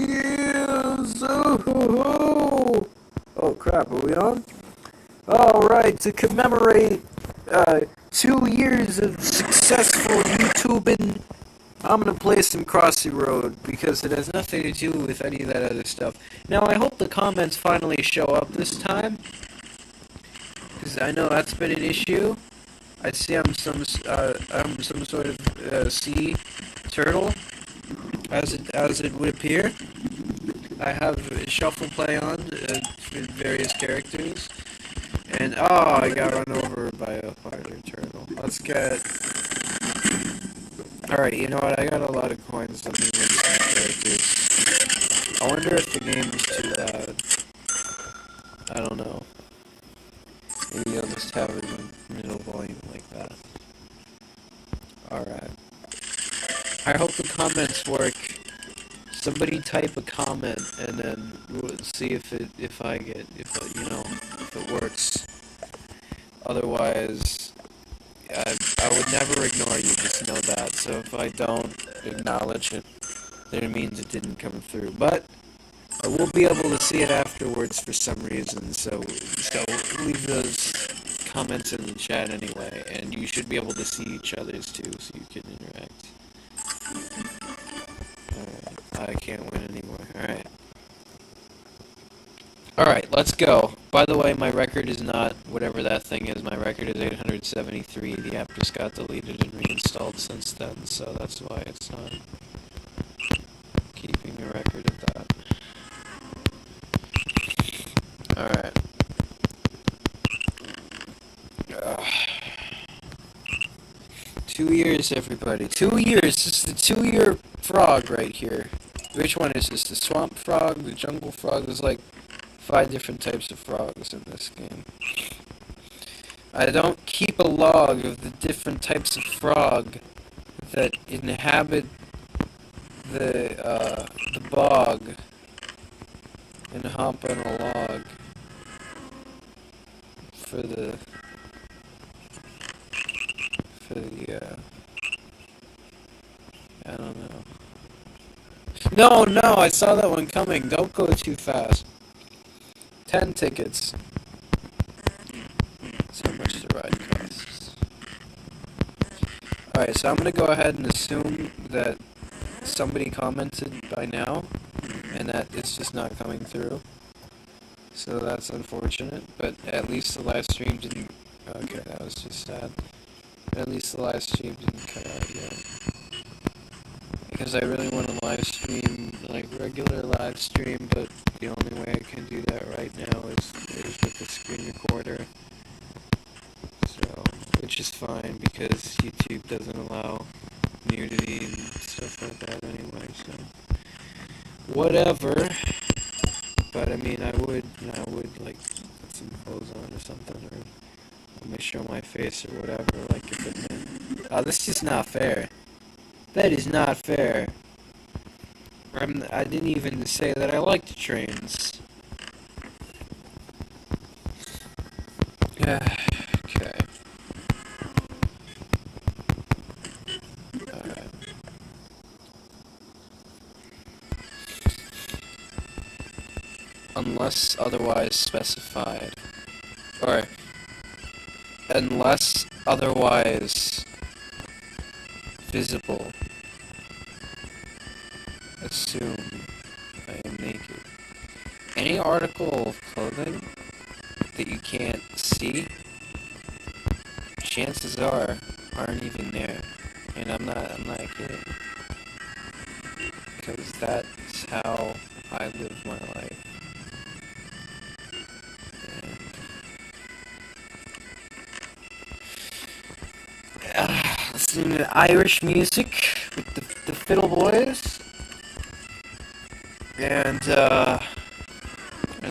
Yes! Oh, oh crap, are we on? Alright, to commemorate 2 years of successful YouTubing, I'm gonna play some Crossy Road because it has nothing to do with any of that other stuff. Now, I hope the comments finally show up this time, because I know that's been an issue. I see I'm some sort of sea turtle, as it would appear. I have shuffle play on with various characters, and I got run over by a fire turtle. Let's get. All right, you know what? I got a lot of coins on me with some characters. I wonder if the game is too loud. I don't know. Maybe I'll just have it in middle volume like that. All right. I hope the comments work. Somebody type a comment and then we'll see if it works. Otherwise, I would never ignore you. Just know that. So if I don't acknowledge it, then it means it didn't come through. But I will be able to see it afterwards for some reason. So leave those comments in the chat anyway, and you should be able to see each other's too, so you can interact. I can't win anymore. Alright, let's go. By the way, my record is not whatever that thing is. My record is 873. The app just got deleted and reinstalled since then, so that's why it's not keeping a record of that. Alright. 2 years, everybody. 2 years! This is the 2-year frog right here. Which one is this? The swamp frog? The jungle frog? There's like 5 different types of frogs in this game. I don't keep a log of the different types of frog that inhabit the bog and hop on a log for the I don't know. No, I saw that one coming. Don't go too fast. 10 tickets. That's how much the ride costs. Alright, so I'm gonna go ahead and assume that somebody commented by now, and that it's just not coming through. So that's unfortunate, but at least the live stream didn't... Okay, that was just sad. At least the live stream didn't cut out yet. Because I really want to live stream, like regular live stream, but the only way I can do that right now is with the screen recorder. So, which is fine because YouTube doesn't allow nudity and stuff like that anyway, so whatever. But I mean, I would like put some clothes on or something, or let me show my face or whatever, like if it meant... Oh, this is not fair. That is not fair. I didn't even say that I liked trains. Yeah, okay. Alright. Unless otherwise specified. Or, unless otherwise visible. Assume I am naked. Any article of clothing that you can't see, chances aren't even there. And I'm not kidding. Because that's how I live my life. Listening to Irish music with the Fiddle Boys. And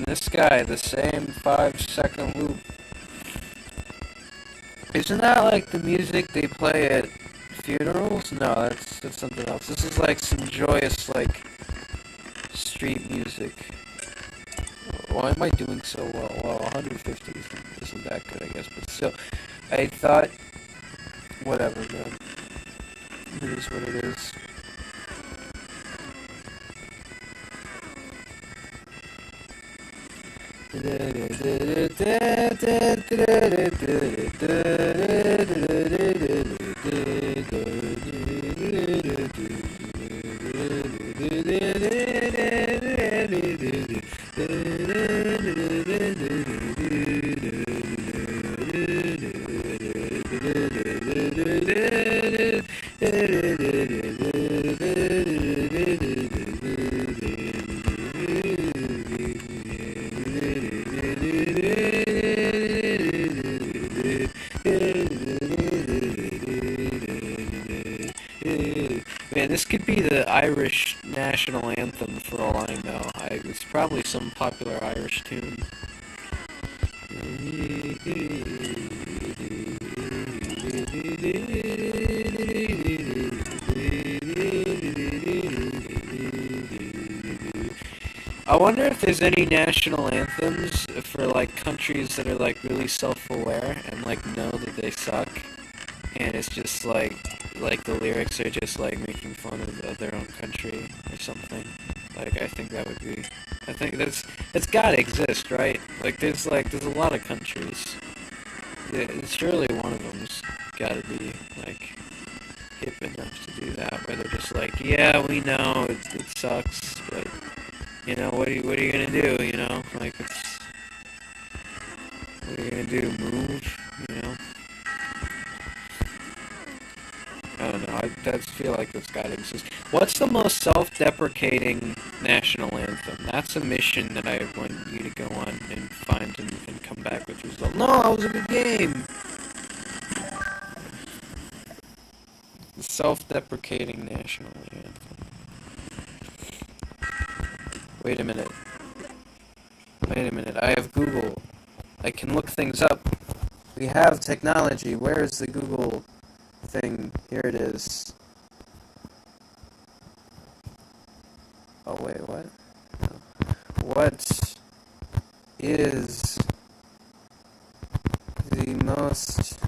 this guy, the same 5-second loop. Isn't that like the music they play at funerals? No, that's something else. This is like some joyous, like, street music. Why am I doing so well? Well, 150 isn't that good, I guess, but still. I thought, whatever, man. It is what it is. Man, this could be the Irish national anthem for all I know. It's probably some popular Irish tune. I wonder if there's any national anthems for like countries that are like really self-aware and like know that they suck, and it's just like the lyrics are just like making fun of their own country or something. Like I think that would be, I think that's gotta exist, right? There's a lot of countries. Yeah, surely one of them's gotta be like hip enough to do that, where they're just like, yeah, we know it sucks, but you know, what are you gonna do? You know, what are you gonna do? Move? You know? I don't know. I just feel like it's gotta exist. What's the most self-deprecating national anthem? That's a mission that I want you to go on and find and come back with results. No, that was a good game. The self-deprecating national anthem. Wait a minute. I have Google. I can look things up. We have technology. Where is the Google thing? Here it is. Oh, wait, what? No. What is the most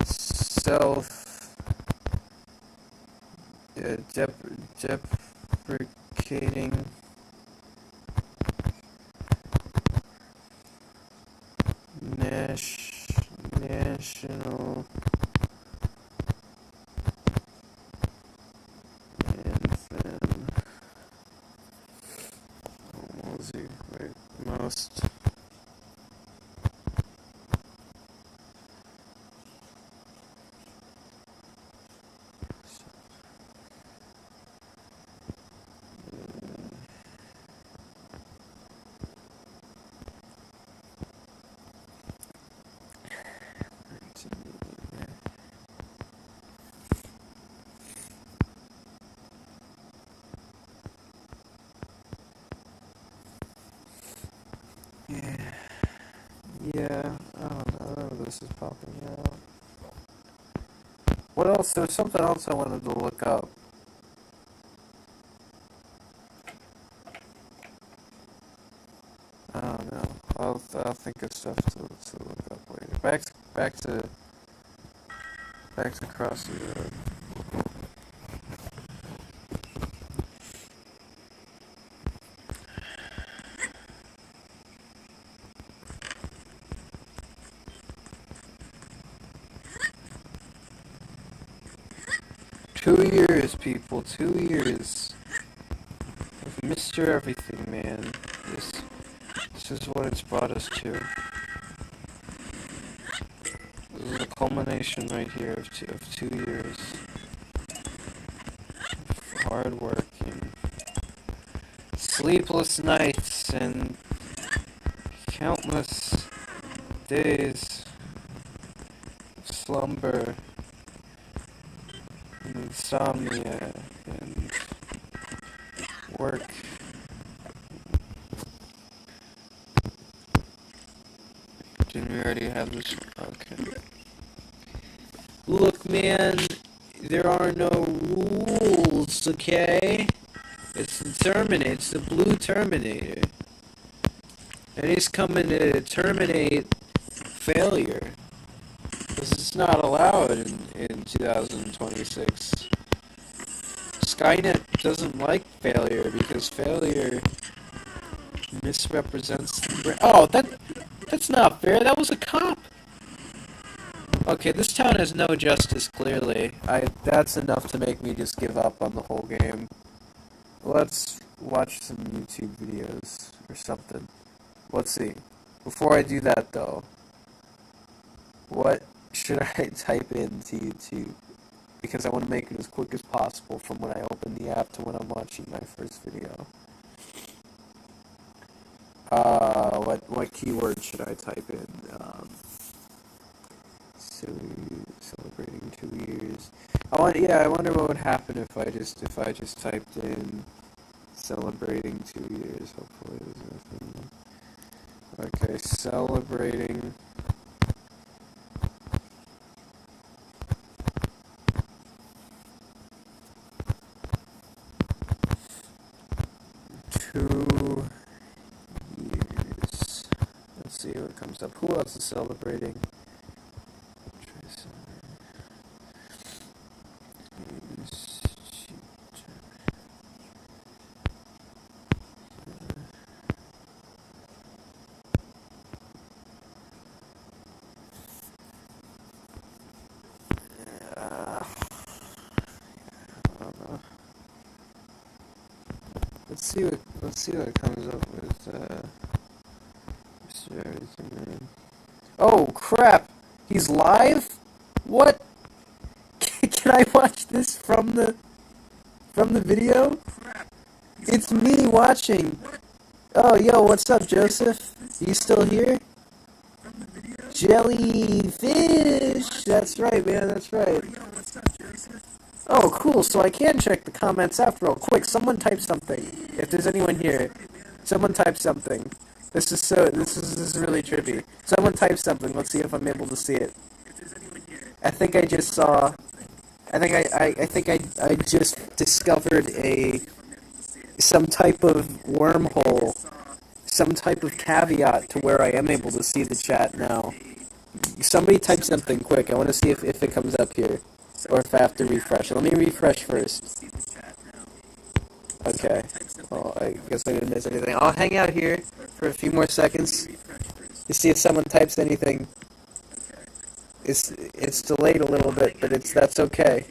self-deprecating national anthem? What was he? Wait, most. Yeah, I don't know. None of this is popping out. What else? There's something else I wanted to look up. I don't know. I'll think of stuff to look up later. Back to Crossy Road. 2 years, people. 2 years of Mr. Everything, man. This is what it's brought us to. This is a culmination right here of 2 years of hard work and sleepless nights and countless days of slumber and insomnia and work. Didn't we already have this? Okay. Look, man, there are no rules, okay? It's the Terminator, it's the blue Terminator. And he's coming to terminate failure. Because it's not allowed in 2026. Skynet doesn't like failure because failure misrepresents the brand. Oh, that's not fair. That was a cop. Okay, this town has no justice, clearly. That's enough to make me just give up on the whole game. Let's watch some YouTube videos or something. Let's see. Before I do that, though, what should I type into YouTube? Because I want to make it as quick as possible from when I open the app to when I'm watching my first video. What keyword should I type in? So celebrating 2 years. I wonder what would happen if I just typed in celebrating 2 years. Hopefully there's nothing. Okay, celebrating 2 years. Let's see what comes up. Who else is celebrating? Let's see what comes up with Mr. Everything Man. Oh crap! He's live? What? Can I watch this from the video? It's me watching. Oh yo, what's up, Joseph? You still here? Jellyfish! That's right, man, that's right. Oh, cool, so I can check the comments after all. Quick, someone type something. If there's anyone here. Someone type something. This is really trippy. Someone type something, let's see if I'm able to see it. I think I just saw... I think I just discovered some type of wormhole, some type of caveat to where I am able to see the chat now. Somebody type something quick. I want to see if it comes up here. Or if I have to refresh. Let me refresh first. Okay. Well, I guess I didn't miss anything. I'll hang out here for a few more seconds to see if someone types anything. It's delayed a little bit, but that's okay.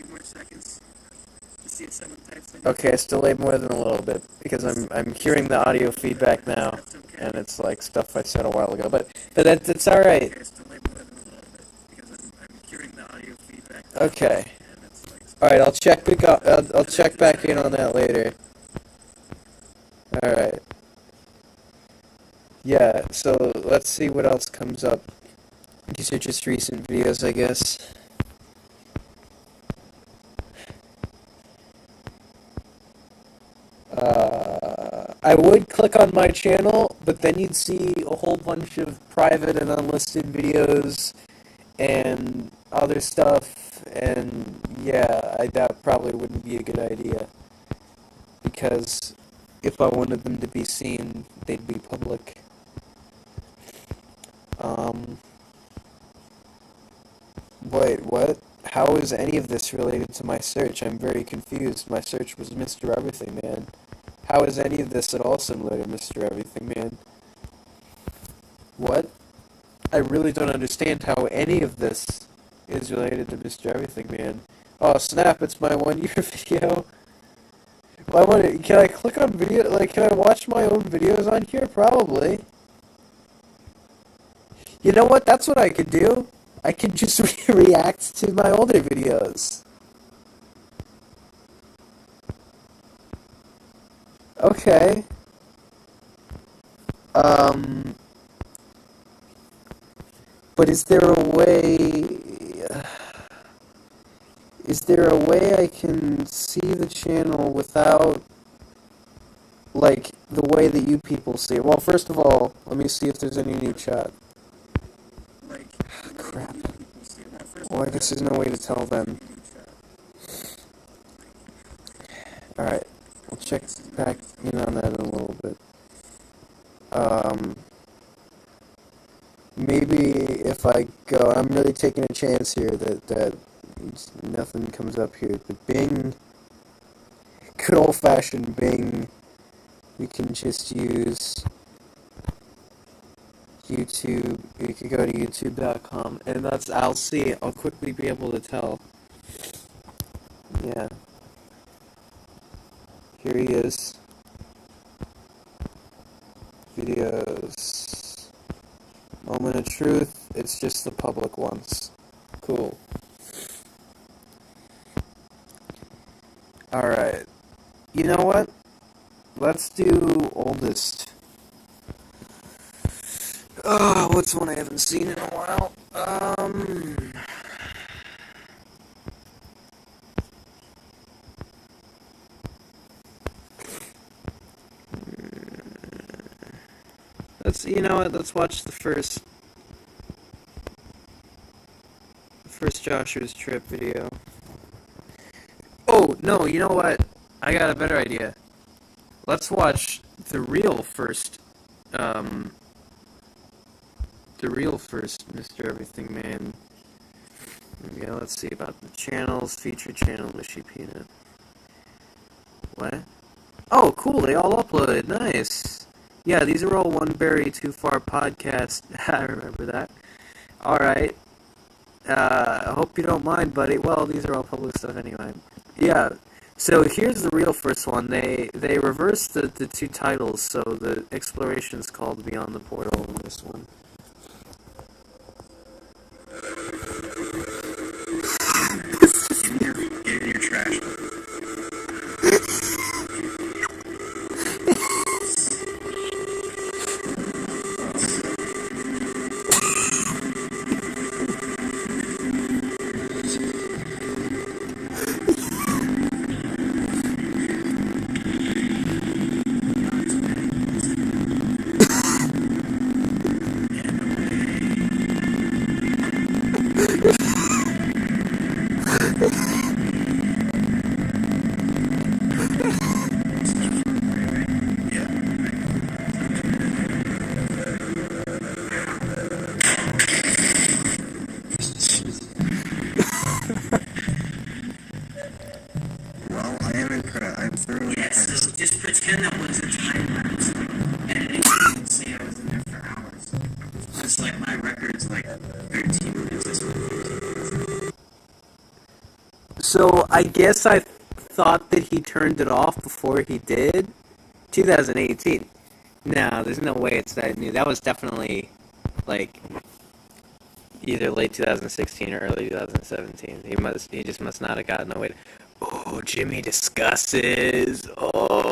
Okay, it's delayed more than a little bit because I'm hearing the audio feedback now, and it's like stuff I said a while ago. But it's all right. Okay. All right, I'll check back in on that later. All right. Yeah. So let's see what else comes up. These are just recent videos, I guess. I would click on my channel, but then you'd see a whole bunch of private and unlisted videos and other stuff, and yeah, that probably wouldn't be a good idea, because if I wanted them to be seen, they'd be public. Wait, what? How is any of this related to my search? I'm very confused. My search was Mr. Everything Man. How is any of this at all similar to Mr. Everything Man? What? I really don't understand how any of this is related to Mr. Everything Man. Oh snap, it's my 1 year video. Well, can I click on video, can I watch my own videos on here? Probably. You know what, that's what I could do. I could just react to my older videos. Okay. But is there a way I can see the channel without, the way that you people see it? Well, first of all, let me see if there's any new chat. Crap. Well, I guess there's no way to tell then. Alright, we'll check back in on that in a little bit. Maybe if I go, I'm really taking a chance here that nothing comes up here. The Bing, good old-fashioned Bing, we can just use YouTube. You could go to youtube.com, and I'll quickly be able to tell. Yeah. Here he is. Videos. Moment of truth. It's just the public ones. Cool. Alright. You know what? Let's do oldest. What's one I haven't seen in a while? Let's watch the first Joshua's Trip video. Oh, no, you know what? I got a better idea. Let's watch the real first Mr. Everything Man. Yeah, let's see about the channels, feature channel, Mushy Peanut. What? Oh, cool, they all uploaded, nice. Yeah, these are all One Berry Too Far podcast. I remember that. Alright. I hope you don't mind, buddy. Well, these are all public stuff anyway. Yeah, so here's the real first one. They reversed the two titles, so the exploration's called Beyond the Portal in this one. In your trash. Just pretend that was a time lapse, and it would say I was in there for hours. Just like my record's like 13 minutes. This one. So I guess I thought that he turned it off before he did. 2018. No, there's no way it's that new. That was definitely like either late 2016 or early 2017. He just must not have gotten away. Oh, Jimmy discusses. Oh.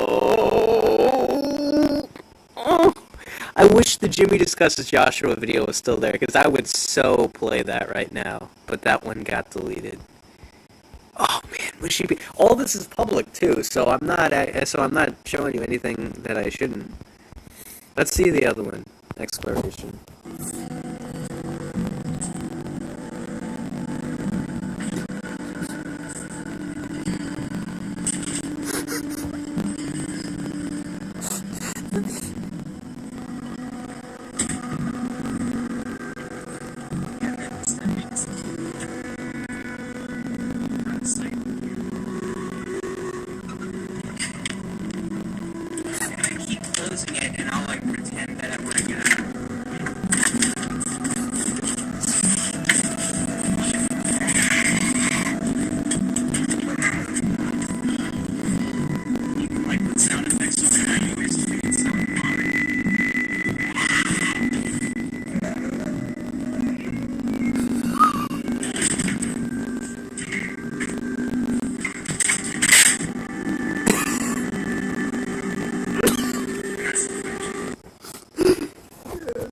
I wish the Jimmy discusses Joshua video was still there, because I would so play that right now. But that one got deleted. Oh man, wish he be. All this is public too, so I'm not showing you anything that I shouldn't. Let's see the other one. Exploration.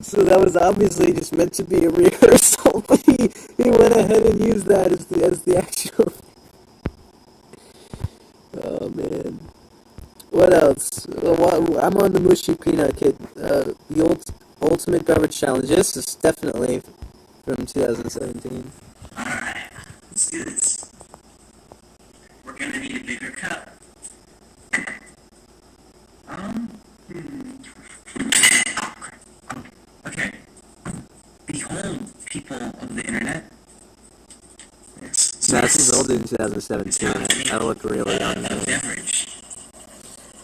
So that was obviously just meant to be a rehearsal, but he went ahead and used that as the actual. Oh man, what else? I'm on the Mushy Peanut Kid, the Ultimate Garbage Challenge. This is definitely from 2017. Alright, let's do this. We're gonna need a bigger cup. Okay. Behold, people of the internet. So this is old in 2017. I look really young. Beverage.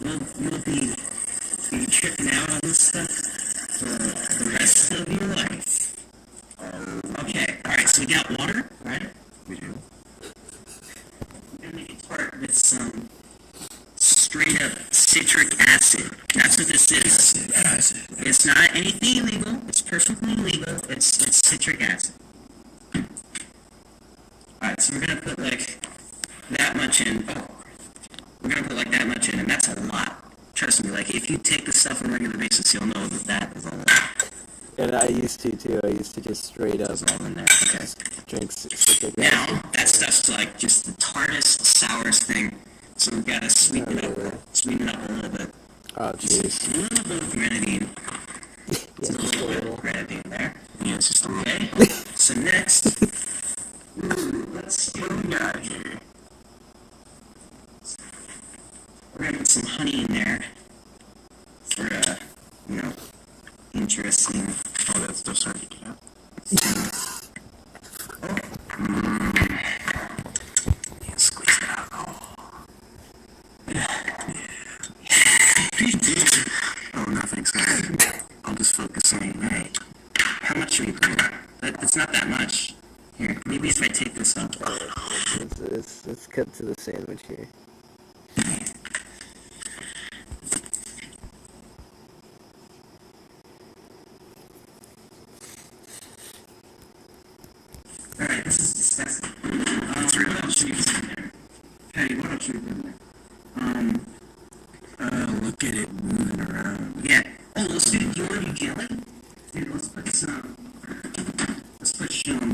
You'll be tripping out on this stuff for the rest of your water, right? We do. We're gonna make a tart with some straight up citric acid. That's what this is. Acid. It's not anything illegal. It's perfectly legal. It's citric acid. Alright, so we're gonna put like that much in. Oh, we're gonna put like that much in, and that's a lot. Trust me, like if you take this stuff on a regular basis, you'll know that that is a lot. And I used to too. I used to just straight up It's all in there. Okay. drink citric Now, acid. that stuff's like just the tartest, sourest thing. So we've got to sweeten it up a little bit. Oh jeez. A little bit of grenadine. Yeah, Just a just a little bit little. of grenadine there. Yeah, it's just okay. So next, let's see what we got here. We're gonna put some honey in there for interesting. Oh, that's still starting to count. Yeah, squeeze it out. Oh, nothing's good. I'll just focus on that. How much should we put in? It's not that much. Here, maybe if I take this off. Let's cut to the sandwich here. Alright, this is disgusting. What else should we put in there? Patty, what else should we put in there? Look at it moving around. Yeah. Oh, let's do you want to do jelly? Dude, let's put some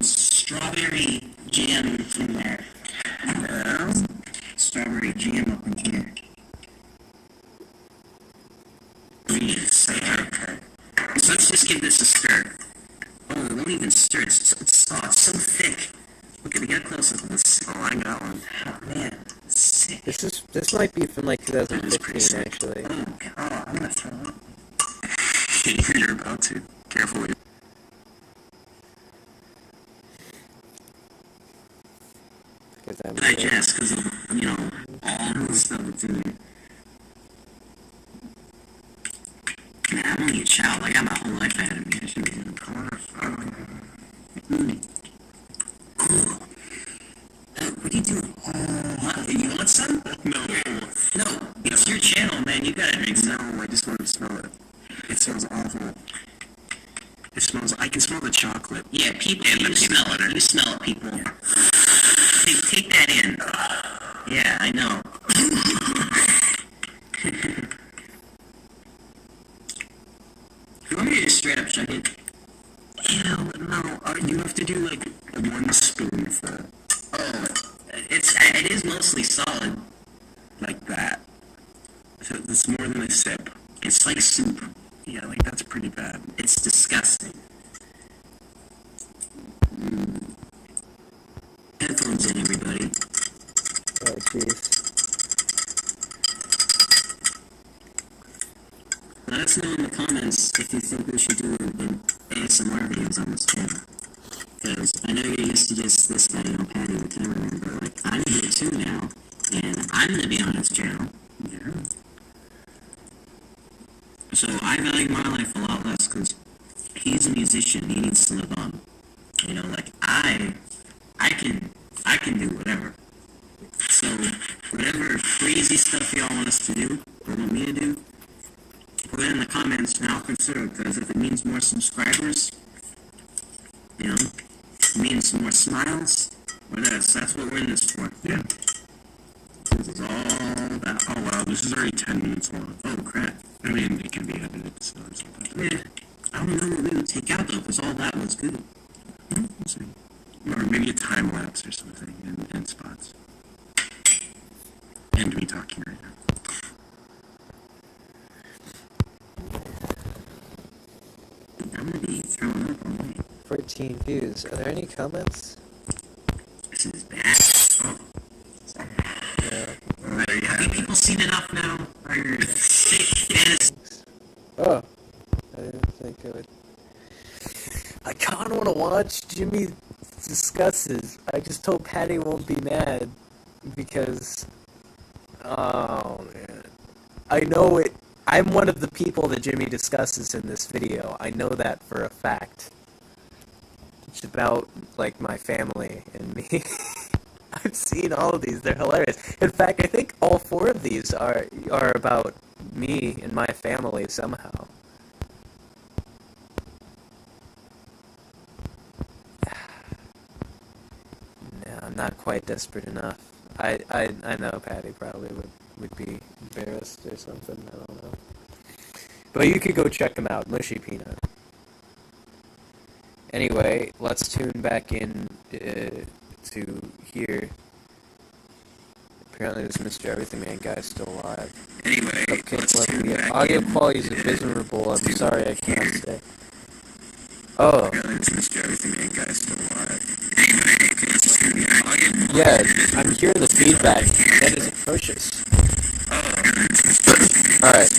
strawberry jam in there. Yeah. Strawberry jam up in here. Please. Okay. So let's just give this a stir. Oh, it won't even stir. It's so thick. Look at we got a close up of this. Oh, I got one. Oh man, sick. This might be from like 2015 actually. Oh god, I'm gonna throw up. You're about to. Careful. Digest because of all the stuff that's in there. Man, I'm only a child. I got my whole life ahead of me. I should be in the corner. Cool. What are you doing? Oh, you want some? No. No, it's your channel, man. You gotta drink some. No, I just want to smell it. It smells awful. It smells. I can smell the chocolate. Yeah, people. You smell it. You smell it, people. Yeah. Take that in. Yeah, I know. You want me to just straight up chug it? Ew, no. You have to do like 1 spoonful. Oh, it is mostly solid. Like that. So it's more than a sip. It's like soup. Yeah, like that's pretty bad. It's disgusting. Headphones in, everybody. Oh jeez. Let us know in the comments if you think we should do ASMR videos on this channel. Because I know you're used to just this guy, Patty the cameraman, but like, I'm here too now, and I'm gonna be on his channel. Yeah. So I value my life a lot less, because he's a musician, he needs to live on. Like, I can do whatever. So, whatever crazy stuff y'all want us to do, or want me to do, put it in the comments and I'll consider it, because if it means more subscribers, it means more smiles, that's what we're in this for. Yeah. This is all about, oh wow, this is already 10 minutes long. Oh crap. I mean, it can be edited, so it's not that bad. Yeah. I don't know what we would take out though, because all that was good. We'll see. Or maybe a time lapse or something in spots. And me talking right now. I'm gonna be throwing up all night. 14 views. Are there any comments? This is bad. Oh. Yeah. Well, there you have it. People seen enough now? Are you sick fantasies? Oh. I didn't think I would. I kind of want to watch Jimmy discusses. I just hope Patty won't be mad because, oh man, I know it. I'm one of the people that Jimmy discusses in this video. I know that for a fact. it's about like my family and me. I've seen all of these. They're hilarious. In fact, I think all four of these are about me and my family somehow. No, I'm not quite desperate enough. I know Patty probably would be embarrassed or something. I don't know. But you could go check them out. Mushy Peanut. Anyway, let's tune back in to here. Apparently this Mr. Everything Man guy's still alive. Anyway, Okay, let's look, tune the back audio in. quality is miserable. I'm sorry, I can't say. Oh. Apparently this Mr. Everything Man guy's still alive. Anyway, let's tune back in. Yeah, I'm hearing the feedback. That is atrocious. Alright,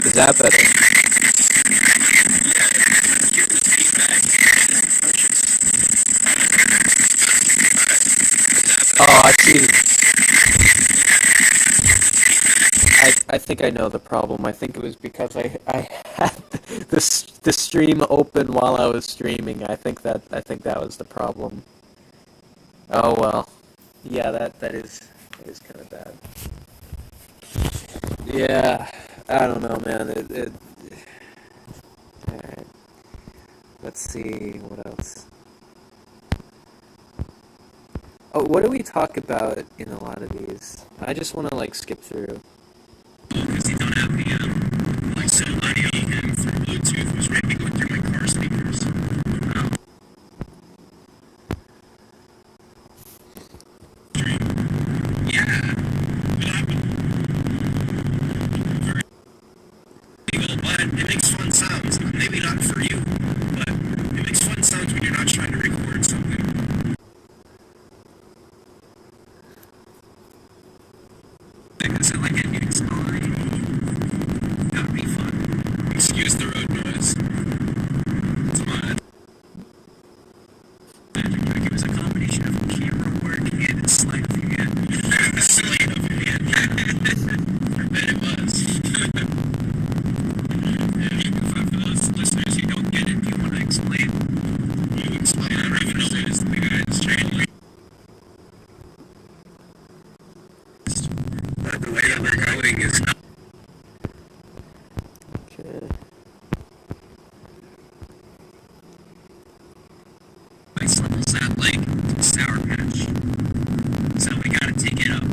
is that better? Oh, I see. I think I know the problem. I think it was because I had the stream open while I was streaming. I think that was the problem. Oh well. Yeah, that is kind of bad. Yeah, I don't know, man. Alright. Let's see what else. Oh, what do we talk about in a lot of these? I just want to like skip through. Because you don't have the like some audio in through Bluetooth was ready to go through my car speakers. Yeah. What happened? But it makes fun sounds. Maybe not for you, but it makes fun sounds when you're not trying to record something. Is it like a new spine? That would be fun. Excuse the road noise. It's mine. It was a combination of camera work and sleight of hand. Sleight of hand. I bet it was. For those listeners who don't get it, do you want to explain? You explain. I don't even know what is the guy's training. But the way that we're going is not. Okay. Nice little sound like Sour Patch. So we gotta take it up.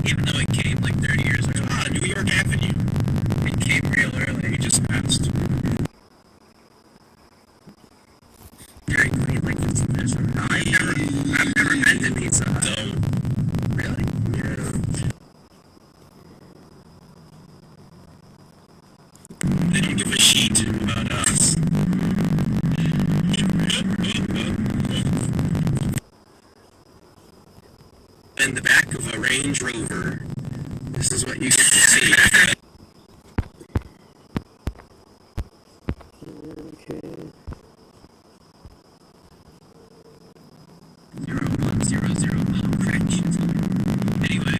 Even though it came like 30 years ago. New York Avenue. It came real early. We just passed. Dairy Queen, like Pizza Hut. I've never been to Pizza Hut. No. Really? Yeah. They don't give a shit about us. In the back of a Range Rover. This is what you get to see. Okay. 0100 corrections. Anyway,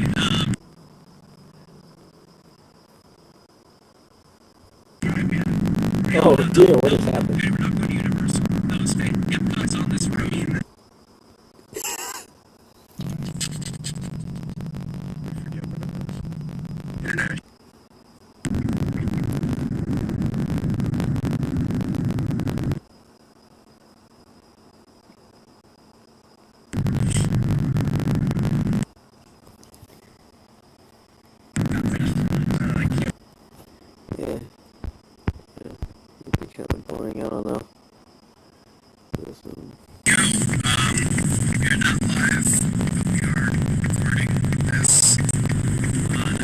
Oh dear, what has happened? okay, we're not going to Universal. That was fake. Yep, that's on this road. Internet. Yeah. It'd be kind of boring, I don't know. This one. We're not live, but we are recording this on,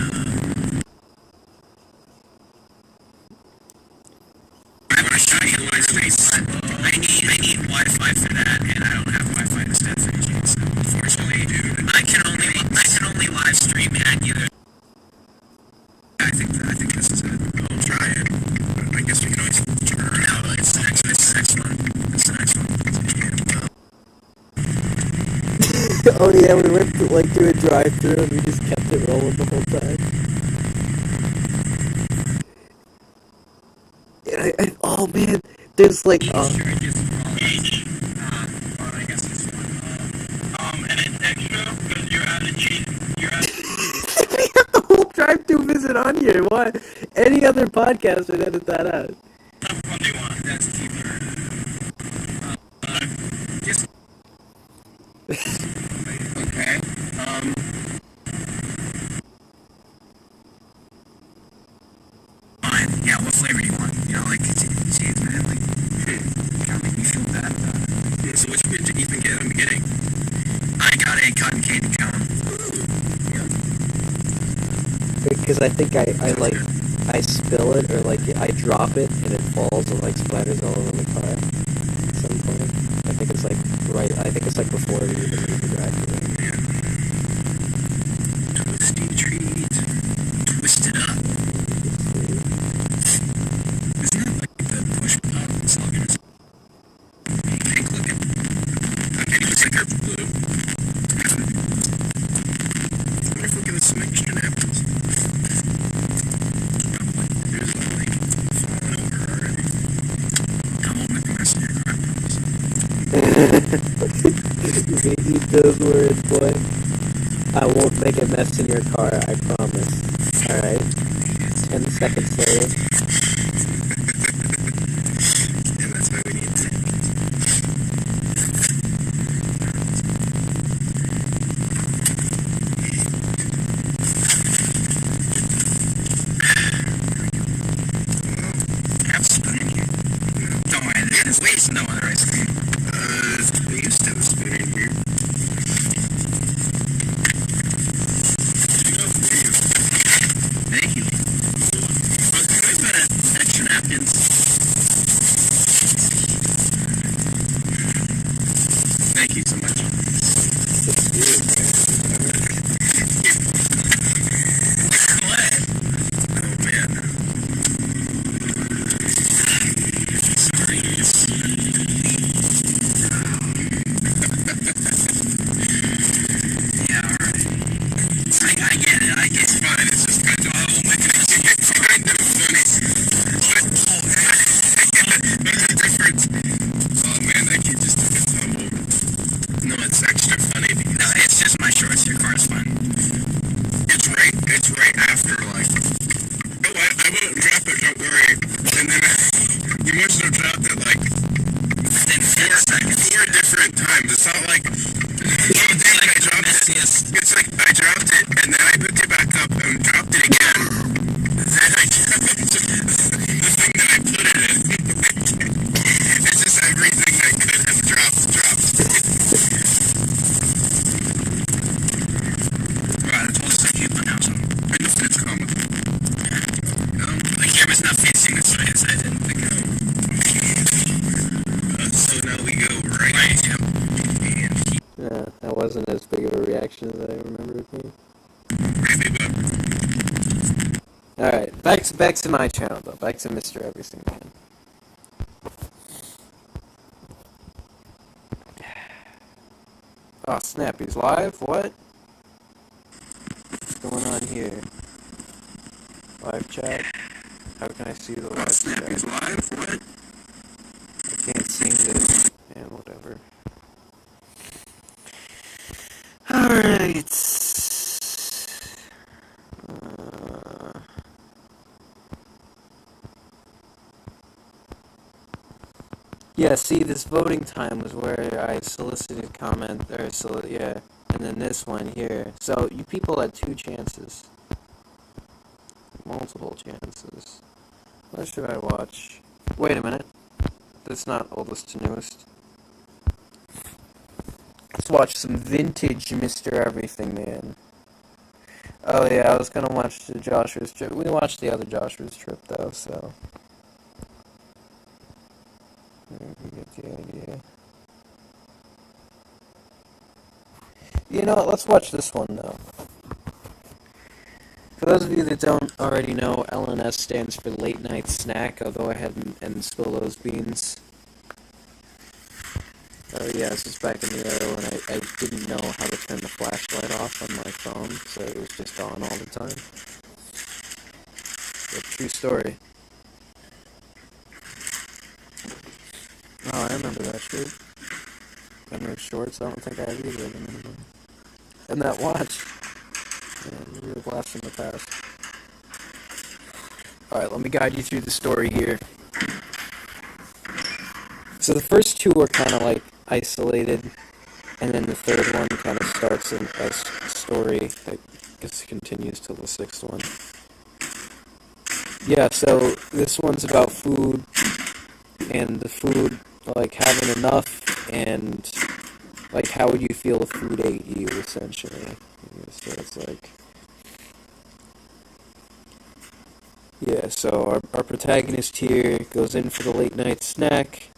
I want to show you my space. I need Wi-Fi for that, and I don't have Wi-Fi to set for you, so unfortunately, dude, I can only live stream at either. I think this is it. I'll try it. I guess we can always turn it out. It's the next one. It's the next one. Oh yeah, we went to, like to a drive-thru and we just kept it rolling the whole time. And oh man, there's like Sure, just The whole drive-through visit on here. Why? Any other podcast would edit that out. That's deeper. Just okay. Fine. Yeah. What flavor do you want? You know, like cheese, man. Like, can't make me feel bad about it. Yeah, so which one did Ethan get? I'm getting. I got a cotton candy cone. Yeah. Because I think I spill it or like I drop it and it falls and like splatters all over the car at some point. I think it's like before you even leave the drive-through. Yeah. Twisty treat. Twist it up. Isn't that like the push pop slogan? Pink looking. Okay, it looks like they're blue. I wonder if we'll give it some extra napkins. There's one like falling over already. I won't make a mess in your car, I promise. You can eat those words, boy. I won't make a mess in your car, I promise. Alright? 10 seconds later. And that's why we need to. Have a spoon in here. Don't worry, there's waste no other ice cream. We used to have a spoon in here. Thank you. Can we put extra napkins? Thank you so much. What? Oh man. Yeah, alright. I get it. It's fine. It's just kind of, it's kind of funny. There's a difference. Oh man, that kid just took a tumble. No, it's extra funny. No, it's just my shorts. Your car's fine. It's right after, like, oh, I won't drop it, don't worry. And then you must have dropped it, like, within 4 seconds. 4 different times. It's not like, oh, damn, I dropped it. It's like, I dropped it, and then I picked it back up and dropped it again. Then I dropped the thing that I put it in. It's just everything I could have dropped. Right, I told us I keep my house on. I know it's coming. The camera's not facing this way, so I didn't pick it up. So now we go right. Yeah, that wasn't as big of a reaction as I remember it being. Alright, back to my channel though. Back to Mr. Everything Man. Oh snap, he's live? What? What's going on here? Live chat? How can I see the live chat? He's live? What? I can't seem to... Yeah, whatever. Alright. Yeah, see, this voting time was where I solicited comment, yeah, and then this one here. So, you people had 2 chances. Multiple chances. What should I watch? Wait a minute. That's not oldest to newest. Let's watch some vintage Mr. Everything Man. Oh yeah, I was gonna watch the Joshua's Trip. We watched the other Joshua's Trip though, so... You get the idea. You know what, let's watch this one though. For those of you that don't already know, LNS stands for Late Night Snack. I'll go ahead and spill those beans. Oh yeah, this is back in the era when I didn't know how to turn the flashlight off on my phone, so it was just on all the time. But true story. Oh, I remember that shit. Gunner shorts, I don't think I have either of them anymore. And that watch. blast from the past. Alright, let me guide you through the story here. So the first two are kind of like isolated, and then the third one kind of starts a story that just continues till the sixth one. Yeah, so this one's about food, and the food, like having enough, and like how would you feel if food ate you, essentially. So it's like, yeah, so our protagonist here goes in for the late night snack,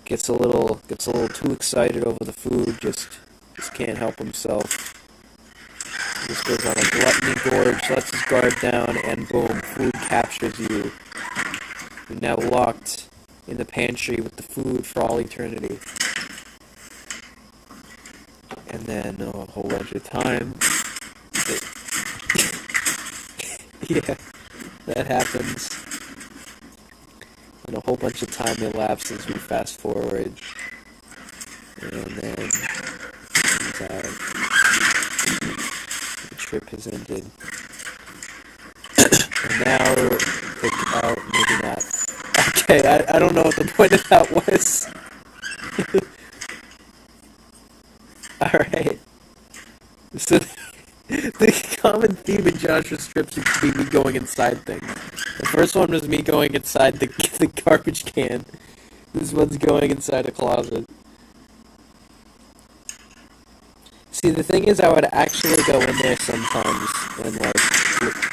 gets a little too excited over the food, just can't help himself. Just goes on a gluttony gorge, lets his guard down, and boom, food captures you. You're now locked in the pantry with the food for all eternity. And then a whole bunch of time. Yeah, that happens. And a whole bunch of time elapses, we fast forward. And then turns out the trip has ended. And now, maybe not. Okay, I don't know what the point of that was. Alright. So, the common theme in Joshua's trip seems to be me going inside things. The first one was me going inside the garbage can. This one's going inside a closet. See, the thing is, I would actually go in there sometimes, and like,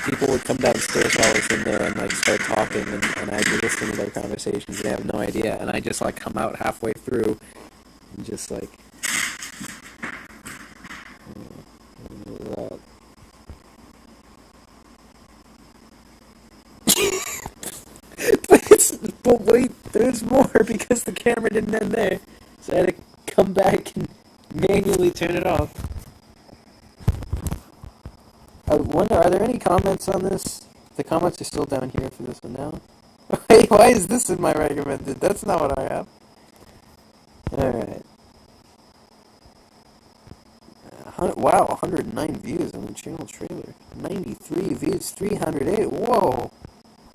people would come downstairs while I was in there and like start talking, and I'd be listening to their conversations, and they have no idea, and I just like come out halfway through, and just like, but wait, there's more, because the camera didn't end there, so I had to come back and manually turn it off. I wonder, are there any comments on this? The comments are still down here for this one now. Wait, why is this in my recommended? That's not what I have. Alright. Wow, 109 views on the channel trailer. 93 views, 308. Whoa.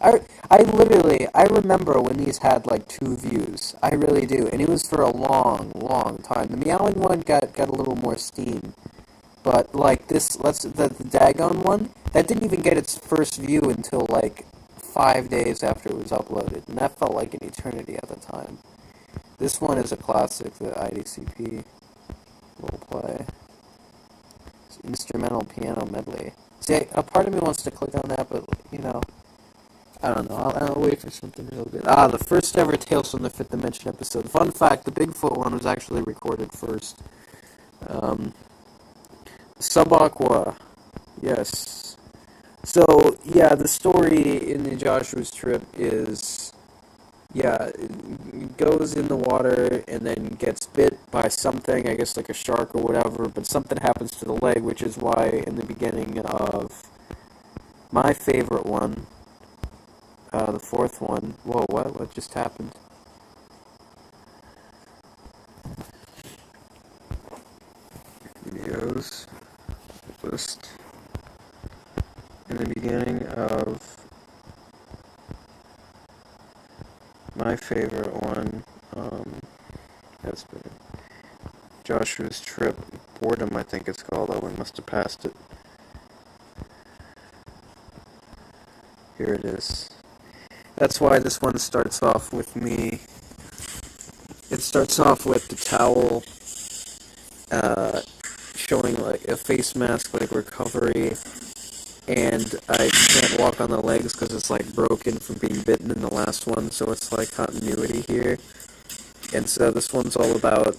I remember when these had like 2 views. I really do. And it was for a long, long time. The meowing one got a little more steam. But like the Dagon one, that didn't even get its first view until like 5 days after it was uploaded. And that felt like an eternity at the time. This one is a classic, the IDCP roleplay. It's instrumental piano medley. See, a part of me wants to click on that, but, you know, I don't know. I'll wait for something real good. The first ever Tales from the Fifth Dimension episode. Fun fact, the Bigfoot one was actually recorded first. Subaqua. Yes. So, yeah, the story in the Joshua's trip is, yeah, it goes in the water and then gets bit by something, I guess like a shark or whatever, but something happens to the leg, which is why in the beginning of my favorite one, the fourth one, whoa, what just happened? Videos, list, in the beginning of my favorite one, has been Joshua's Trip, Boredom, I think it's called. Oh, we must have passed it. Here it is. That's why this one starts off with me. It starts off with the towel, showing like a face mask, like recovery, and I can't walk on the legs because it's like broken from being bitten in the last one, so it's like continuity here. And so this one's all about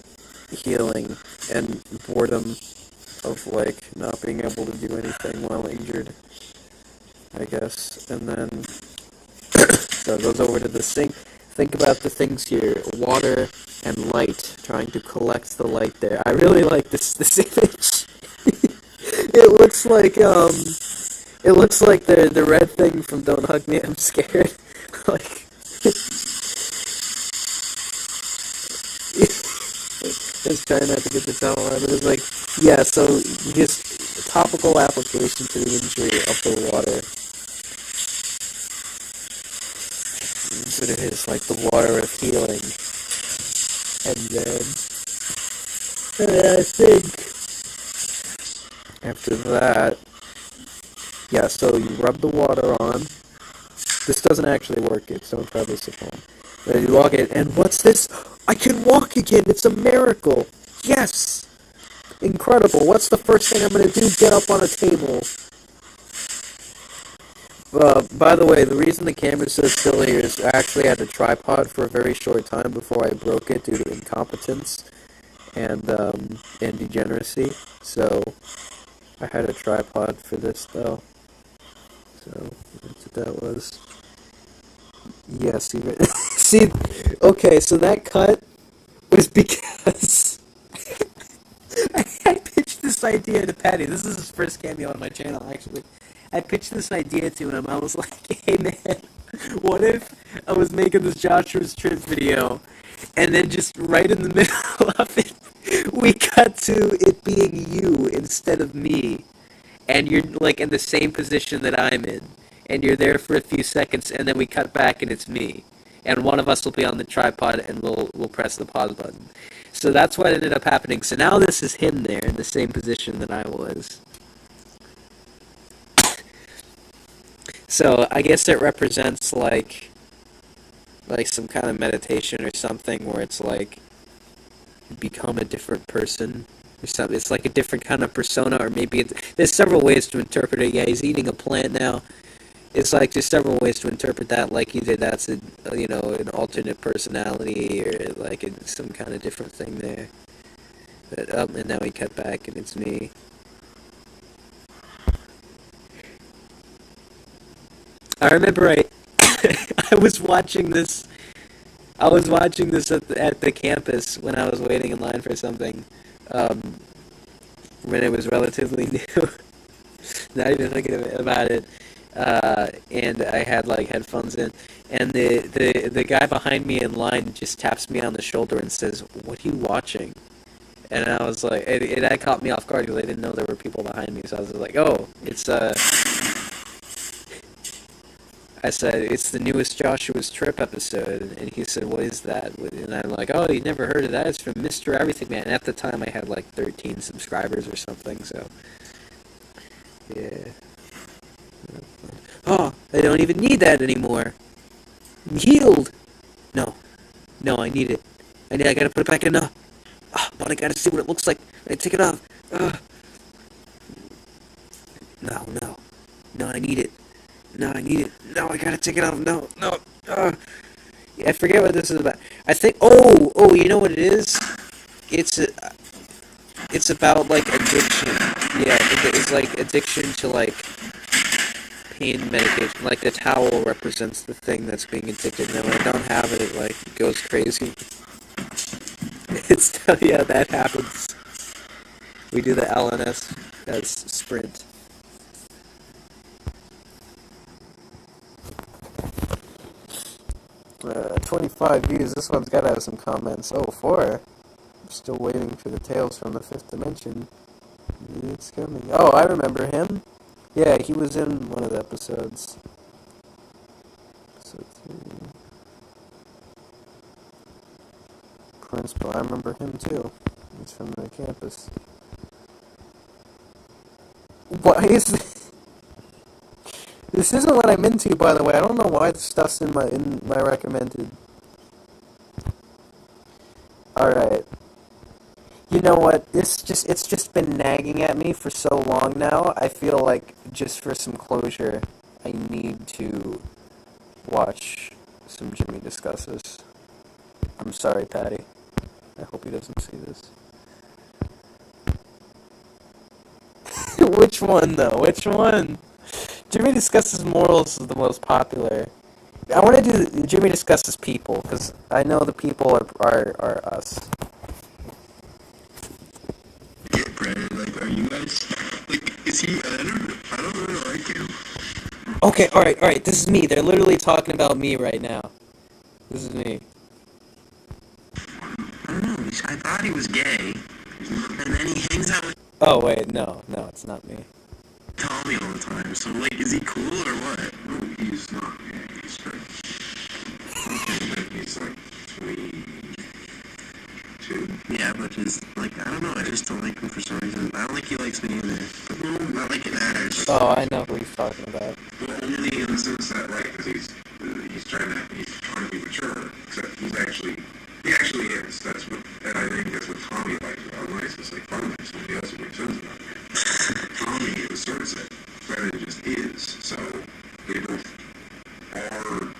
healing and boredom of like not being able to do anything while injured, I guess. And then so it goes over to the sink. Think about the things here: water and light. Trying to collect the light there. I really like this image. It looks like the red thing from Don't Hug Me, I'm Scared. Like, just trying not to get the towel out. But it's like, yeah. So you just topical application to the injury of the water. So it is like the water of healing. And then I think after that, yeah, so you rub the water on. This doesn't actually work, kids. Don't try this at home. Then you walk it, and what's this? I can walk again! It's a miracle! Yes! Incredible! What's the first thing I'm gonna do? Get up on a table. By the way, the reason the camera's so still here is I actually had a tripod for a very short time before I broke it due to incompetence and degeneracy. So I had a tripod for this though. So that's what that was. Yeah, see, okay, so that cut was because I pitched this idea to Patty. This is his first cameo on my channel, actually. I pitched this idea to him. I was like, hey man, what if I was making this Joshua's Trip video, and then just right in the middle of it, we cut to it being you instead of me, and you're like in the same position that I'm in, and you're there for a few seconds, and then we cut back and it's me, and one of us will be on the tripod and we'll press the pause button. So that's what ended up happening. So now this is him there in the same position that I was. So I guess it represents like some kind of meditation or something where it's like you become a different person or something. It's like a different kind of persona, or maybe there's several ways to interpret it. Yeah, he's eating a plant now. It's like there's several ways to interpret that. Like either that's an alternate personality, or like some kind of different thing there. But and now we cut back and it's me. I remember I was watching this. I was watching this at the campus when I was waiting in line for something. When it was relatively new. Not even thinking about it. And I had like headphones in, and the guy behind me in line just taps me on the shoulder and says, "What are you watching?" And I was like, that caught me off guard because I didn't know there were people behind me. So I was like, "Oh, it's I said, it's the newest Joshua's Trip episode, and he said, what is that? And I'm like, oh, you never heard of that? It's from Mr. Everything Man. And at the time, I had like 13 subscribers or something, so, yeah. Oh, I don't even need that anymore. I'm healed. No, I need it. I gotta put it back in the, but I gotta see what it looks like. I take it off. No, I need it. No, I need it. No, I gotta take it off. No. Yeah, I forget what this is about. I think. Oh, you know what it is? It's about like addiction. Yeah, it's like addiction to like pain medication. Like the towel represents the thing that's being addicted. And when I don't have it, it like goes crazy. Yeah, that happens. We do the LNS as sprint. 25 views. This one's gotta have some comments. Oh, 4. I'm still waiting for the Tales from the Fifth Dimension. It's coming. Oh, I remember him. Yeah, he was in one of the episodes. Episode 3. Principal, I remember him too. He's from the campus. Why is this? This isn't what I'm into, by the way. I don't know why this stuff's in my recommended. Alright. You know what? It's just been nagging at me for so long now. I feel like just for some closure, I need to watch some Jimmy Discusses. I'm sorry, Patty. I hope he doesn't see this. Which one, though? Which one? Jimmy Discusses Morals is the most popular. I want to do Jimmy Discusses People, because I know the people are us. Get Brandon, like, are you guys, like, is he, I don't really like him. Okay, alright, this is me. They're literally talking about me right now. This is me. I don't know, I thought he was gay, and then he hangs out with Oh wait, no, it's not me. Tommy all the time. So like, is he cool or what? No, he's not. Yeah, he's great. Okay, he's like 22. Yeah, but just like I don't know. I just don't like him for some reason. I don't think he likes me either. But no, not like it matters. Oh, I know who he's talking about. Well, only in the sense that, right, because he's trying to be mature. Except he actually is. That's what, and I think that's what Tommy likes about Nice. It's like finally somebody else who makes sense about it. Tommy asserts it, Brennan just is. So they both are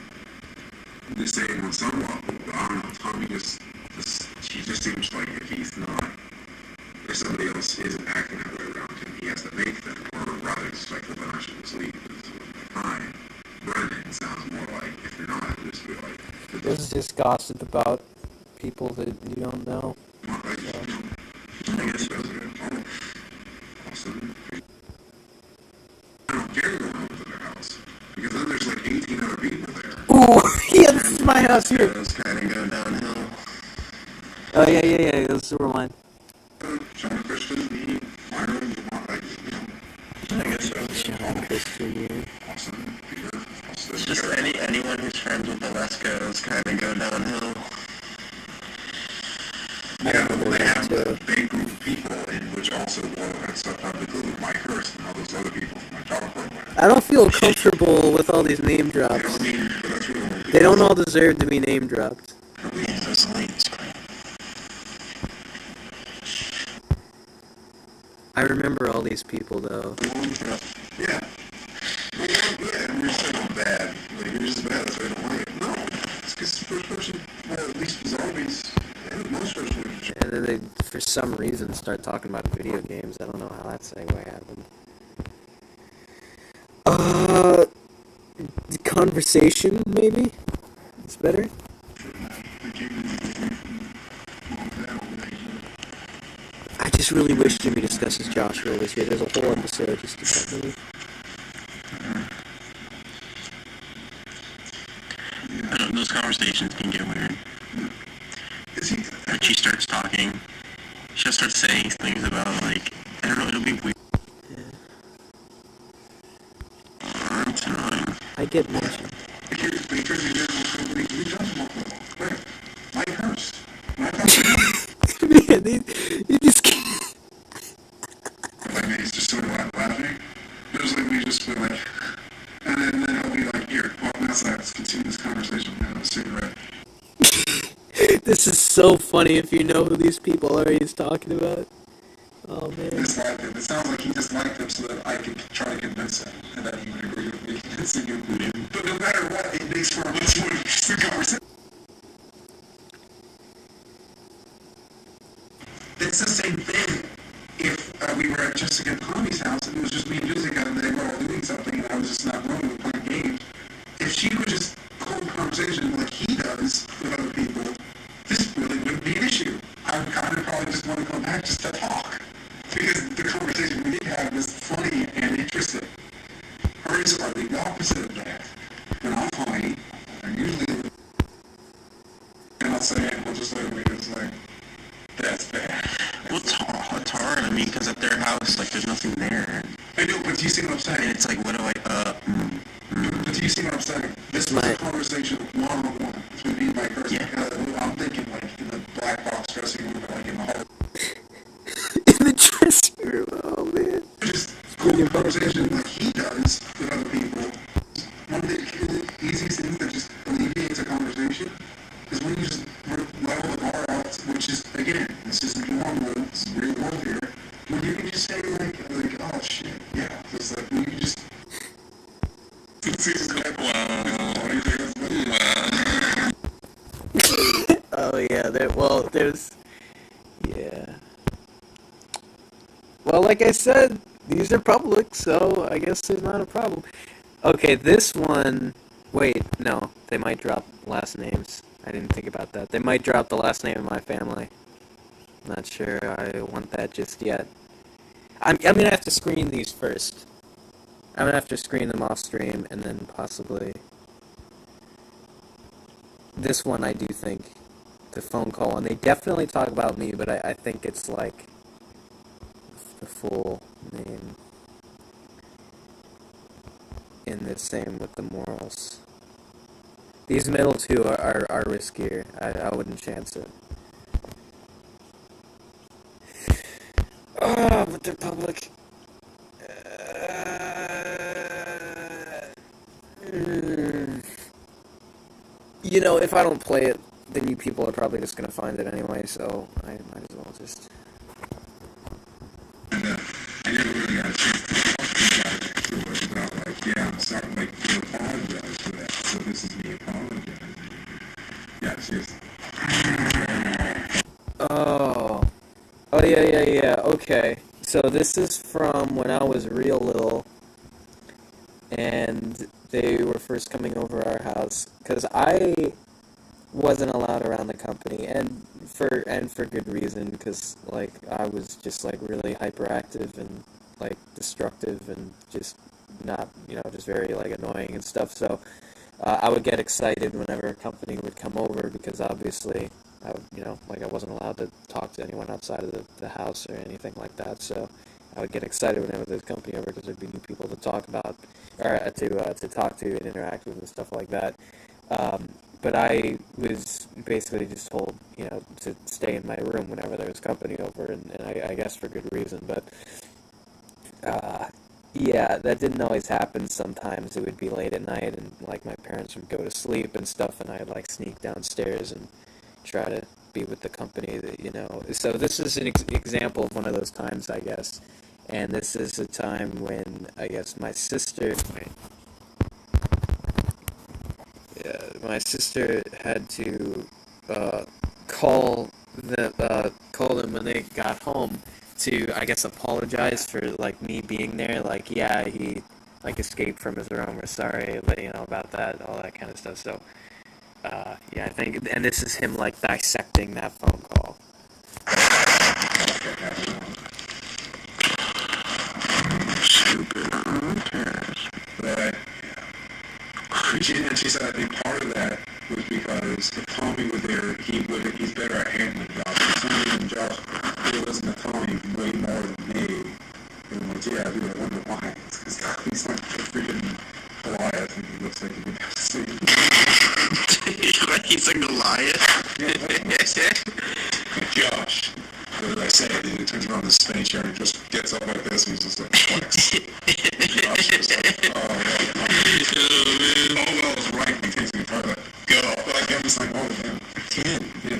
the same on some level. But I don't know. Tommy he just seems like if somebody else isn't acting that way around him, he has to make them, or rather, it's like the I should just leave. Fine. Brendan sounds more like, if you're not, just be like, This is just gossip about people that you don't know. not like, I guess so. Oh, awesome. I don't care going over to their house, because then there's like 18 other people there. Ooh, yeah, this is my house here. Those kind of go downhill. Oh yeah, the sewer line. Sean Christian, me, Myron, like, I guess so. Sean Christian, yeah. Awesome. It's just anyone who's friends with Alaska is kind of go downhill. Yeah, but they have the big group of people in which also all that stuff have included Mike Hurst and all those other people from my job program. I don't feel comfortable with all these name I drops. don't mean, but that's what They don't all deserve to be name dropped. Yeah, those elites. I remember all these people though. Yeah. Well, yeah, and you're saying I'm bad. Like, you're just bad, that's why I don't like it. No, it's because first person, well, at least zombies, and most first person. And then they, for some reason, start talking about video games. I don't know how that segue happened. The conversation, maybe? It's better? I just really wish Jimmy Discusses Joshua was here. There's a whole episode just about me. I don't, those conversations can get weird. When she starts talking, she'll start saying things about, like, I don't know, it'll be weird. It's annoying. I get mentioned. Mike Hurst. Man, you just can't. Like, he's just sort of laughing. There's like, we just feel like, and then I'll be like, here, walk outside, let's continue this conversation, man, have a cigarette. This is so funny if you know who these people are he's talking about. Oh man. Disliked him. It sounds like he disliked him so that I could try to convince him, and that he would agree with me convincing him. But no matter what, it makes for a much more interesting conversation. It's the same thing if we were at Jessica and Tommy's house and it was just me and Jessica and they were all doing something and I was just not running with playing games. If she would just hold a conversation like he does with other people, this really wouldn't be an issue. I would probably just want to come back just to talk. Because the conversation we did have was funny and interesting. Hers are the opposite of that. When I'm funny, I'm usually, and I'll say it, we'll just look at me, it's like, that's bad. Well, it's hard, I mean, because at their house, like, there's nothing there. I know, but do you see what I'm saying? And it's like, what do I, But do you see what I'm saying? This was a conversation one-on-one between me and my person. Yeah. I'm thinking, like, in the black box dressing room, like, in the hall. In the dressing room, oh man. Just hold a conversation like he does with other people. One of the easiest things that just alleviates a conversation is when you just level the bar out, which is, again, this is normal, it's real world here. When you can just say, like, oh shit, yeah. It's like, when you just. Oh yeah, there's, yeah. Well, like I said, these are public, so I guess there's not a problem. Okay, this one, wait, no, they might drop last names. I didn't think about that. They might drop the last name of my family. Not sure I want that just yet. I'm gonna have to screen these first. I'm gonna have to screen them off stream, and then possibly... This one I do think, the phone call, and they definitely talk about me, but I think it's like... The full name in the same with the morals. These middle two are riskier. I wouldn't chance it. Oh, but they're public. You know, if I don't play it, then you people are probably just gonna find it anyway, so I might as well just... And I never really got a chance to talk to you guys afterwards about, like, yeah, I'm sorry, like, to apologize for that. So this is me apologizing. Yeah, it's just... Oh. Oh, yeah, okay. So this is from when I was real little, and they were first coming over our house, because I wasn't allowed around the company, and for good reason, because, like, I was just, like, really hyperactive and, like, destructive and just not, you know, just very, like, annoying and stuff, so I would get excited whenever a company would come over, because obviously, you know, like, I wasn't allowed to talk to anyone outside of the house or anything like that, so I would get excited whenever there's company over, because there'd be new people to talk about, or to talk to and interact with and stuff like that. But I was basically just told, you know, to stay in my room whenever there was company over, and I guess for good reason, but, yeah, that didn't always happen. Sometimes it would be late at night, and, like, my parents would go to sleep and stuff, and I'd, like, sneak downstairs and try to be with the company, that, you know. So this is an example of one of those times, I guess, and this is a time when, I guess, my sister had to call them when they got home to, I guess, apologize for, like, me being there. Like, yeah, he, like, escaped from his room. We're sorry, but, you know, about that, all that kind of stuff. So, yeah, I think, and this is him, like, dissecting that phone call. But she said I think part of that was because if Tommy was there, he's better at handling Josh. For some reason, Josh really listened to Tommy way more than me. And like, yeah, dude, I wonder why. It's because he's like a freaking Goliath, and he looks like he would have to see. He's a Goliath? Josh. What did I say? He turns around the spinning chair and just gets up like this, and he's just like, flex. Josh is like, oh, well, it's right. He takes me further. Go. Like, I'm just like, oh, damn. I can't. Yeah,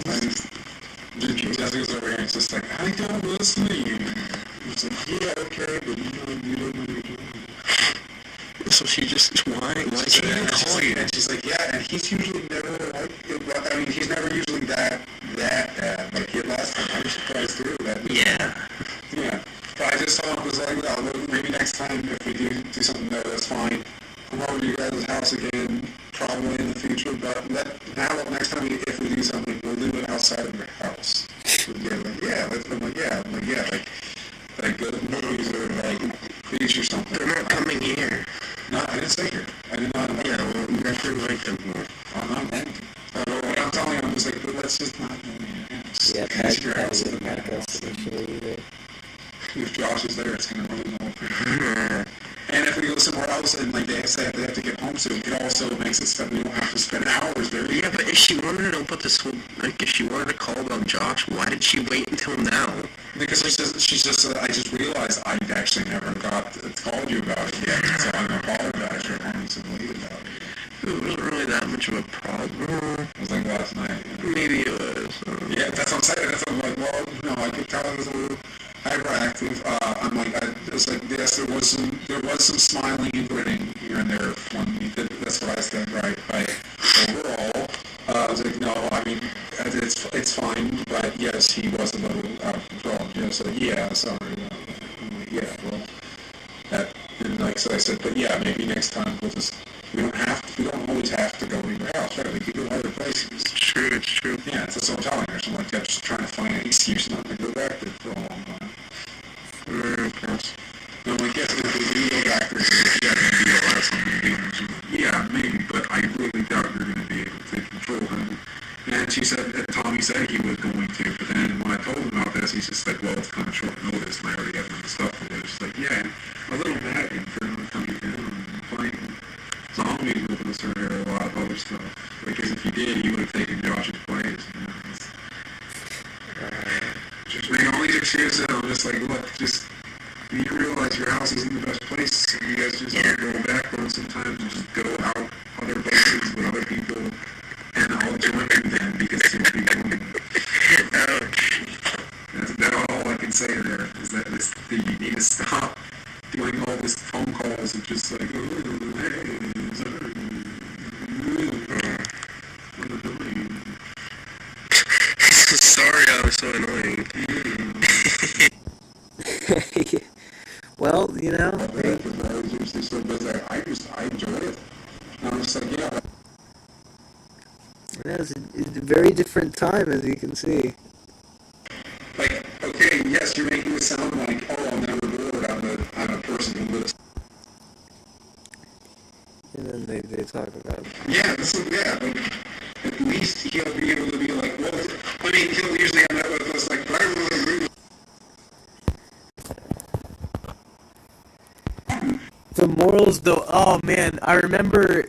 Jessica's over here, and it's just like, I don't listening. It's like, yeah, okay, but you don't know you're doing. So she just, why she didn't call you? And she's like, yeah, and he's usually never, like, I mean, he's never usually that bad. Like, last time, I was surprised through that. Yeah. Yeah. But I just thought it was like, well, maybe next time, if we do something there, that's fine. Come over to you guys' house again, probably in the future, but next time, if we do something, we'll do it outside of your house. They're like, yeah, like good movies or like beach or something. They're not coming here. No, I didn't say here. I did not invite them. Well, you have to invite them more. I'm not meant to. I'm telling you, I'm just like, but let's just not go in your house. Yeah, It's your house in Pat's the not back. us initially either. If Josh is there, it's going to really go. And if we go somewhere else and like they say they have to get home soon, it also makes it so we don't have to spend hours there. Yeah, but if she wanted to know about this whole, like, if she wanted to call about Josh, why did she wait until now? Because she's just I just realized I actually never called you about it yet, so I'm going to apologize for having some late about it. It wasn't really that much of a problem. It was like last night. Maybe it was. Yeah, that's what I'm saying. That's what I'm like, well, you know, I could tell it was a little hyperactive. I'm like, it was like, yes, there was some smiling and grinning here and there when we did. That's what I said, right? But overall, I was like, no, I mean, it's fine, but yes, he was a little out of control. You know, so yeah, sorry about that. I'm like, yeah, well, that, and like, so I said, but yeah, maybe next time we don't always have to go to your house, right? We could go other places. It's true. Yeah, that's what I'm telling her. So I'm like, I'm just trying to find an excuse not to go back there for a long time. Yes. And I'm like, yes, if we do go back there, yeah, maybe, but I really doubt you're going to be able to control him. And she said that Tommy said he was going to, but then when I told him about this, he's just like, well, it's kind of short notice, and I already have my stuff zombies with us or a lot of other stuff. Because if you did, you would have taken Josh's place. You know? Just make all these excuses. I'm just like, look, just you need to realize your house isn't the best place. And you guys just have to go backwards sometimes and just go out other places with other people. And I'll join you then because you'll be doing That's all I can say there is that you need to stop doing all this phone calls and just like, oh, hey, sorry. Sorry I was so annoying. Well, you know, I enjoy it. And I'm just like, yeah. it's a very different time, as you can see. Like, okay, yes, you're making it sound like, oh, I'm never bored. I'm a person who lives. And then they talk about, Yeah, but at least he'll be able to be like, well, I mean, he'll usually end up with us like, but I really agree with the morals, though. Oh man, I remember.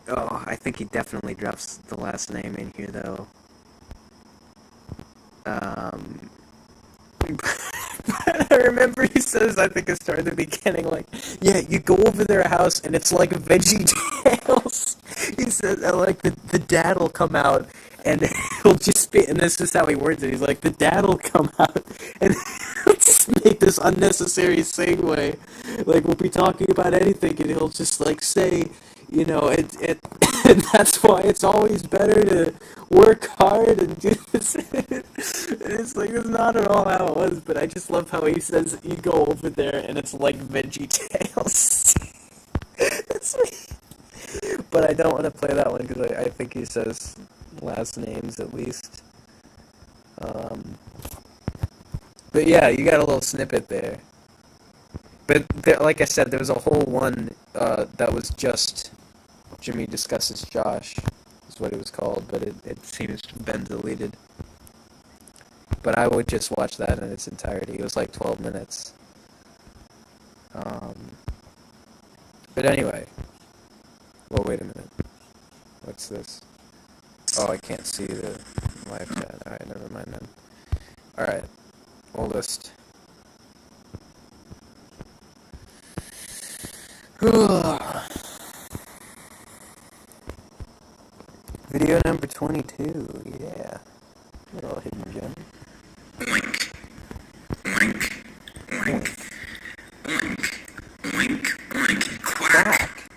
Oh, I think he definitely drops the last name in here, though. I remember he says, I think it started at the beginning, like, yeah, you go over their house and it's like Veggie Tales. He says that, like, the dad will come out and he'll just be, and this is how he words it, he's like, the dad will come out and he'll just make this unnecessary segue. Like, we'll be talking about anything and he'll just, like, say, you know, and that's why it's always better to work hard and do this. It's like, it's not at all how it was, but I just love how he says you go over there and it's like Veggie Tales. But I don't want to play that one because I think he says last names at least. But yeah, you got a little snippet there. But there, like I said, there was a whole one that was just Jimmy Discusses Josh, is what it was called, but it seems to have been deleted. But I would just watch that in its entirety. It was like 12 minutes. But anyway. Well, wait a minute. What's this? Oh, I can't see the live chat. Alright, never mind then. Alright. Oldest. Video number 22, yeah. Little hidden gem. Oink, oink, oink, oink, oink, oink, quack.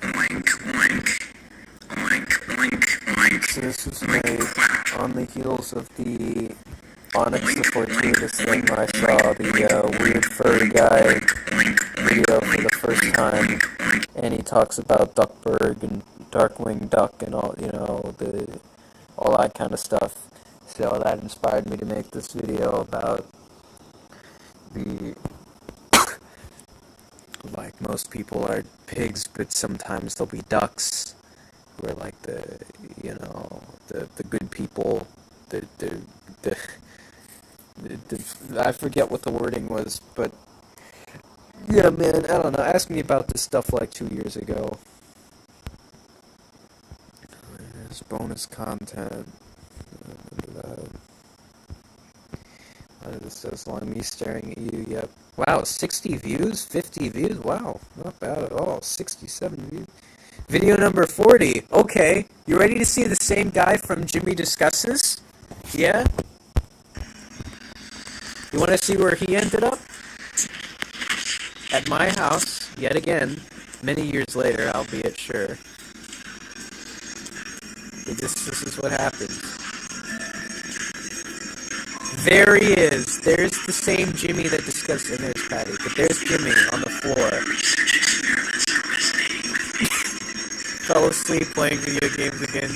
Oink, oink, oink, oink, oink. So this was made on the heels of the Onyx the Fortuitous thing where I saw the weird furry guy video for the first time, and he talks about Duckburg and Darkwing Duck and all, you know, all that kind of stuff. So that inspired me to make this video about the, like, most people are pigs, but sometimes they'll be ducks, who are like the, you know, the good people, the I forget what the wording was, but yeah, man, I don't know. Ask me about this stuff like 2 years ago. There's bonus content. This says, "Long me staring at you." Yep. Wow, 60 views, 50 views. Wow, not bad at all. 67 views. Video number 40. Okay, you ready to see the same guy from Jimmy Discusses? Yeah. You want to see where he ended up? At my house, yet again, many years later, albeit sure. This is what happens. There he is. There's the same Jimmy that discussed, and there's Patty, but there's Jimmy on the floor. Fell asleep playing video games again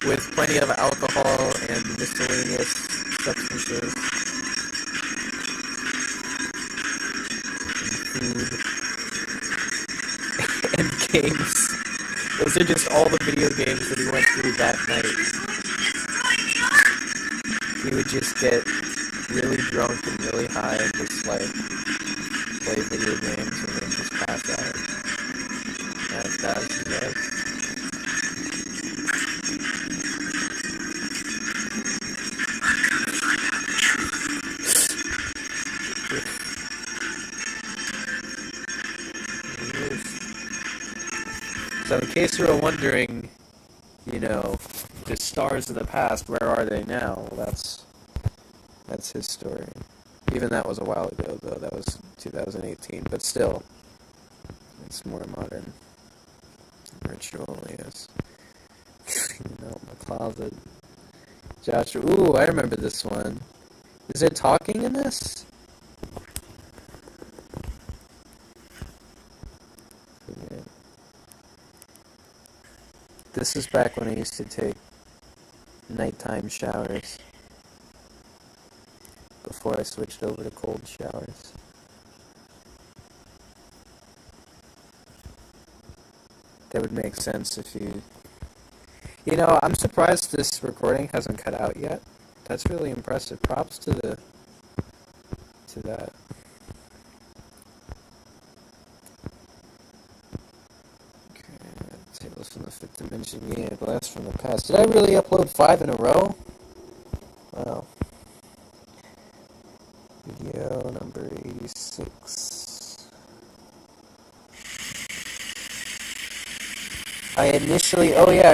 with plenty of alcohol and miscellaneous substances. Food, and games. Those are just all the video games that he went through that night. He would just get really drunk and really high and just, like, play video games and then just pass out. 2000, right? So in case you were wondering, the stars of the past, where are they now? Well, that's his story. Even that was a while ago, though. That was 2018, but still, it's more modern. Virtual, yes. My closet. Joshua. Ooh, I remember this one. Is there talking in this? Yeah. This is back when I used to take nighttime showers. Before I switched over to cold showers. That would make sense if you... I'm surprised this recording hasn't cut out yet. That's really impressive. Props to that. Okay, tables from the fifth dimension. Yeah, glass from the past. Did I really upload 5 in a row? Wow. Video number 86. I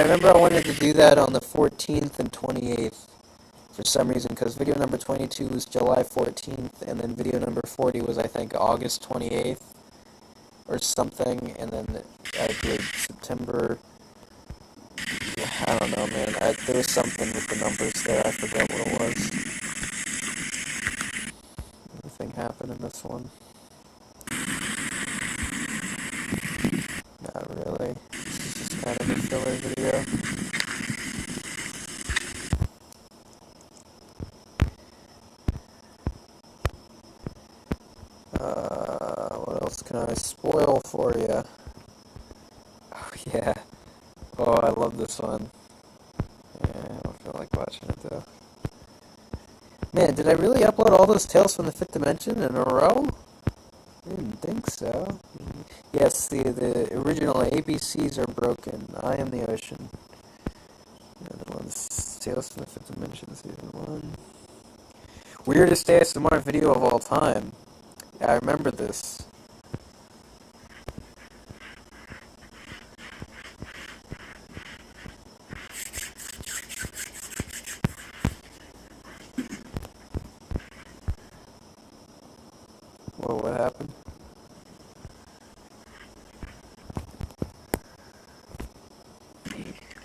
remember I wanted to do that on the 14th and 28th for some reason, because video number 22 was July 14th, and then video number 40 was, I think, August 28th, or something, and then I did September, I don't know, man, there was something with the numbers there, I forgot what it was. Anything happened in this one? Not really. This is just kind of a filler video. What else can I spoil for you? Oh, yeah. Oh, I love this one. Yeah, I don't feel like watching it, though. Man, did I really upload all those Tales from the Fifth Dimension in a row? I didn't think so. Yes, the original ABCs are broken. I am the ocean. The other one's Tales from the Fifth Dimension, Season 1. Weirdest ASMR video of all time. Yeah, I remember this. Whoa, what happened?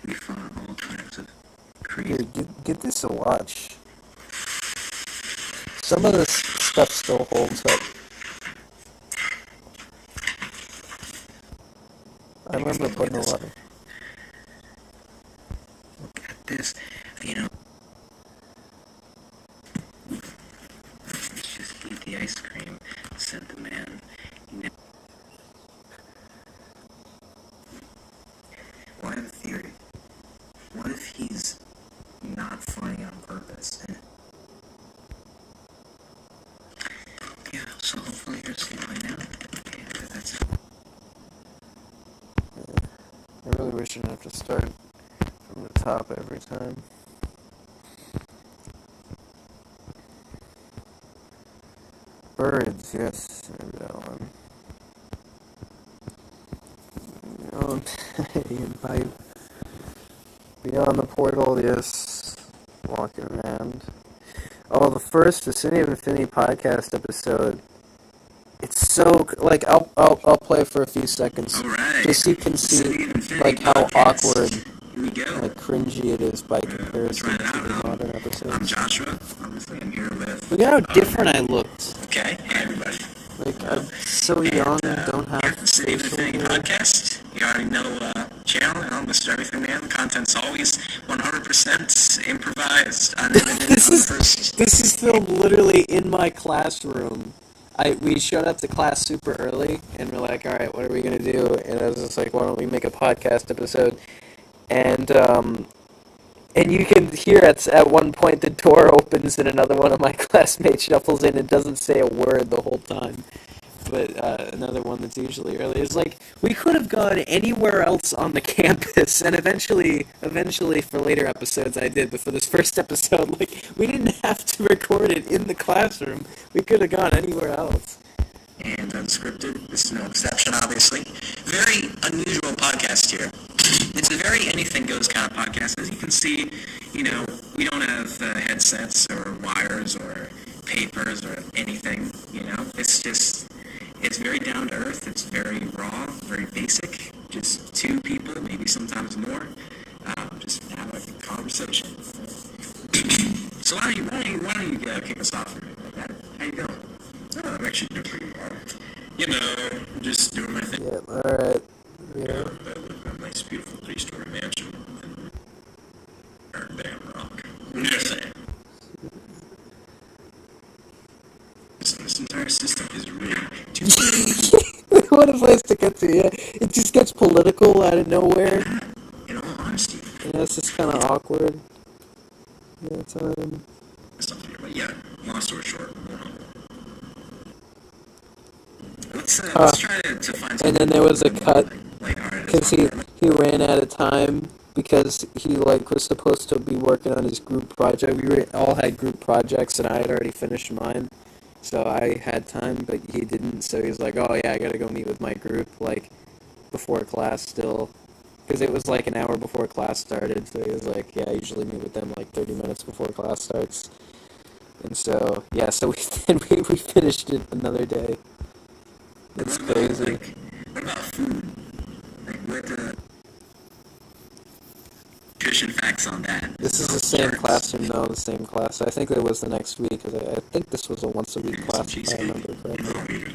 We found all kinds of Here, crazy. give this a watch. Some of this stuff still holds up. I remember putting a lot of... Look at this, let's just eat the ice cream, said the man. Well, I have a theory. What if he's not funny on purpose? Yeah, so hopefully you're smiling now. Yeah, that's... I really wish I didn't have to start from the top every time. Birds, yes, maybe that one. Beyond the portal, yes. Walking around. Oh, the City of Infinity podcast episode. It's so like I'll play for a few seconds, All right. just so you can see City of Infinity like how podcast. awkward, Here we go. like cringy it is by comparison Try to it out. the modern episodes. I'm Joshua. Obviously, I'm here with... Look at how different I looked. Okay, hey everybody. Like I'm so young, don't Here at have the City of facial Infinity hair. podcast. You already know channel, Mr. Everything Man. The content's always 100% improvised, unedited, This is filmed literally in my classroom. We showed up to class super early, and we're like, all right, what are we gonna do? And I was just like, why don't we make a podcast episode? And you can hear at one point the door opens and another one of my classmates shuffles in and doesn't say a word the whole time. but another one that's usually early is like we could have gone anywhere else on the campus, and eventually for later episodes I did, but for this first episode, like we didn't have to record it in the classroom. We could have gone anywhere else. And unscripted. This is no exception, obviously. Very unusual podcast here. It's a very anything goes kind of podcast. As you can see, we don't have headsets or wires or papers or anything. It's very down to earth. It's very raw, very basic. Just two people, maybe sometimes more, just have a conversation. So why don't you kick us off? How you doing? Oh, I'm actually doing pretty well. Just doing my thing. Yeah, alright. I live in a nice, beautiful 3-story mansion in Damn Rock. I'm just saying. This entire system is really too big. What a place to get to, yeah. It just gets political out of nowhere. In all honesty. Yeah, it's just kind of awkward. Yeah, Stuff here, but yeah, long story short, let's try to find something. And then there was a cut Lighthearted. because he ran out of time because he was supposed to be working on his group project. All had group projects, and I had already finished mine, so I had time, but he didn't. So he was like, "Oh yeah, I gotta go meet with my group before class still." Because it was an hour before class started, so he was like, "Yeah, I usually meet with them 30 minutes before class starts." And so, yeah, so we finished it another day. It's crazy. What about food? What nutrition facts on that? This is the same classroom, no, the same class. I think it was the next week, because I think this was a once-a-week class, if I remember correctly.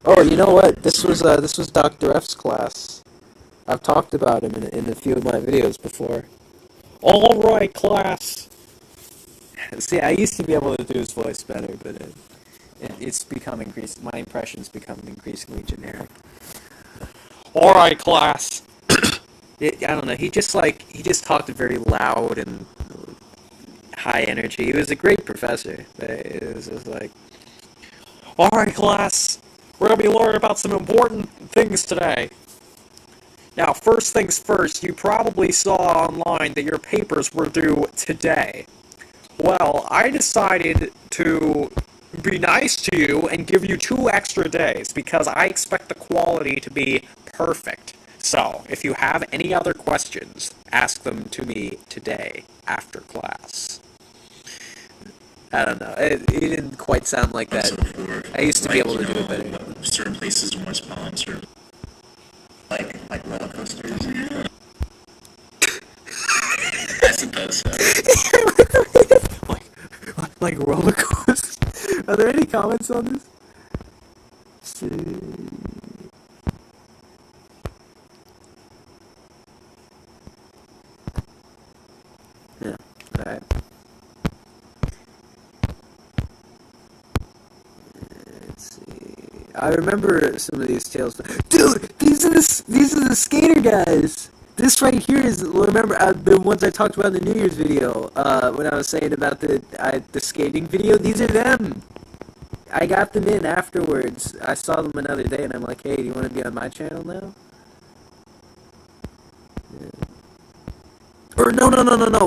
Oh, you know what? This was Dr. F's class. I've talked about him in a few of my videos before. All right, class. See, I used to be able to do his voice better, but it's become my impression's becoming increasingly generic. All right, class. I don't know. He just talked very loud and high energy. He was a great professor. But it was just all right, class. We're going to be learning about some important things today. Now, first things first, you probably saw online that your papers were due today. Well, I decided to be nice to you and give you 2 extra days because I expect the quality to be perfect. So, if you have any other questions, ask them to me today after class. I don't know. It didn't quite sound like that. I used to be able to do it better. Certain places more sponsored. Like roller coasters. I suppose so. like roller coasters? Are there any comments on this? Let's see. Yeah, alright. Let's see. I remember some of these tales. Dude, these are the skater guys. This right here is, remember the ones I talked about in the New Year's video, when I was saying about the skating video? These are them. I got them in afterwards. I saw them another day, and I'm like, hey, do you want to be on my channel now? Yeah. Or no,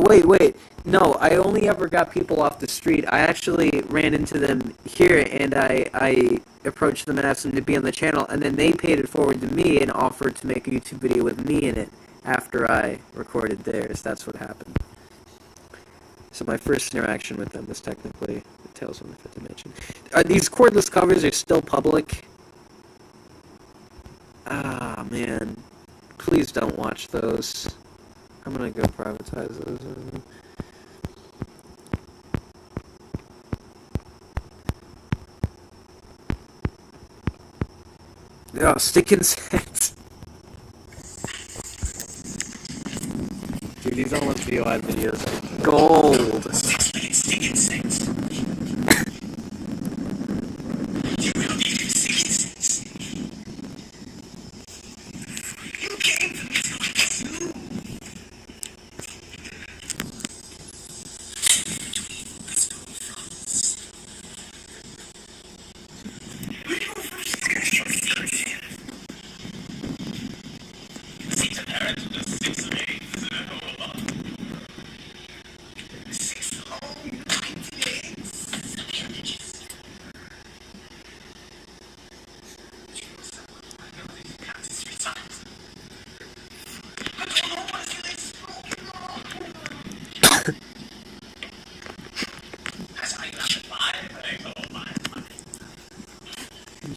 wait. No, I only ever got people off the street. I actually ran into them here, and I approached them and asked them to be on the channel, and then they paid it forward to me and offered to make a YouTube video with me in it after I recorded theirs. That's what happened. So my first interaction with them was technically the Tales from the Fifth Dimension. These cordless covers are still public. Ah, man. Please don't watch those. I'm gonna go privatize those. Oh, stick insects. Dude, these all the VOI videos are gold. Stick insects. You will need stick insects. You came to me like you. Let's go, fellas.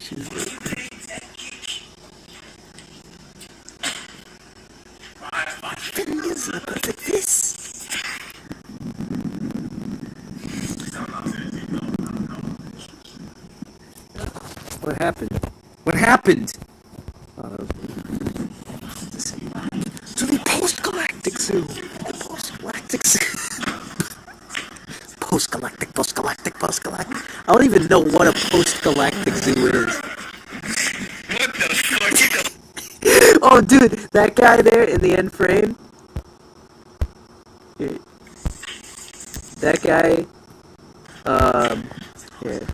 she's Finn is a perfect fist. What happened? What happened? Oh, that was To the post-galactic zoo. The post-galactic zoo. Post-galactic. I don't even know what a post-galactic zoo is. What the fuck? Oh, dude, that guy there in the end frame. Here. That guy. Here.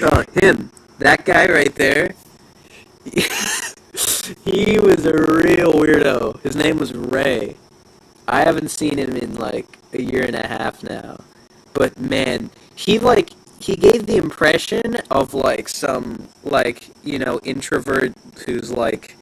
Oh, him. That guy right there. He was a real weirdo. His name was Ray. I haven't seen him in like a year and a half now. But man, he gave the impression of like some like, introvert who's like,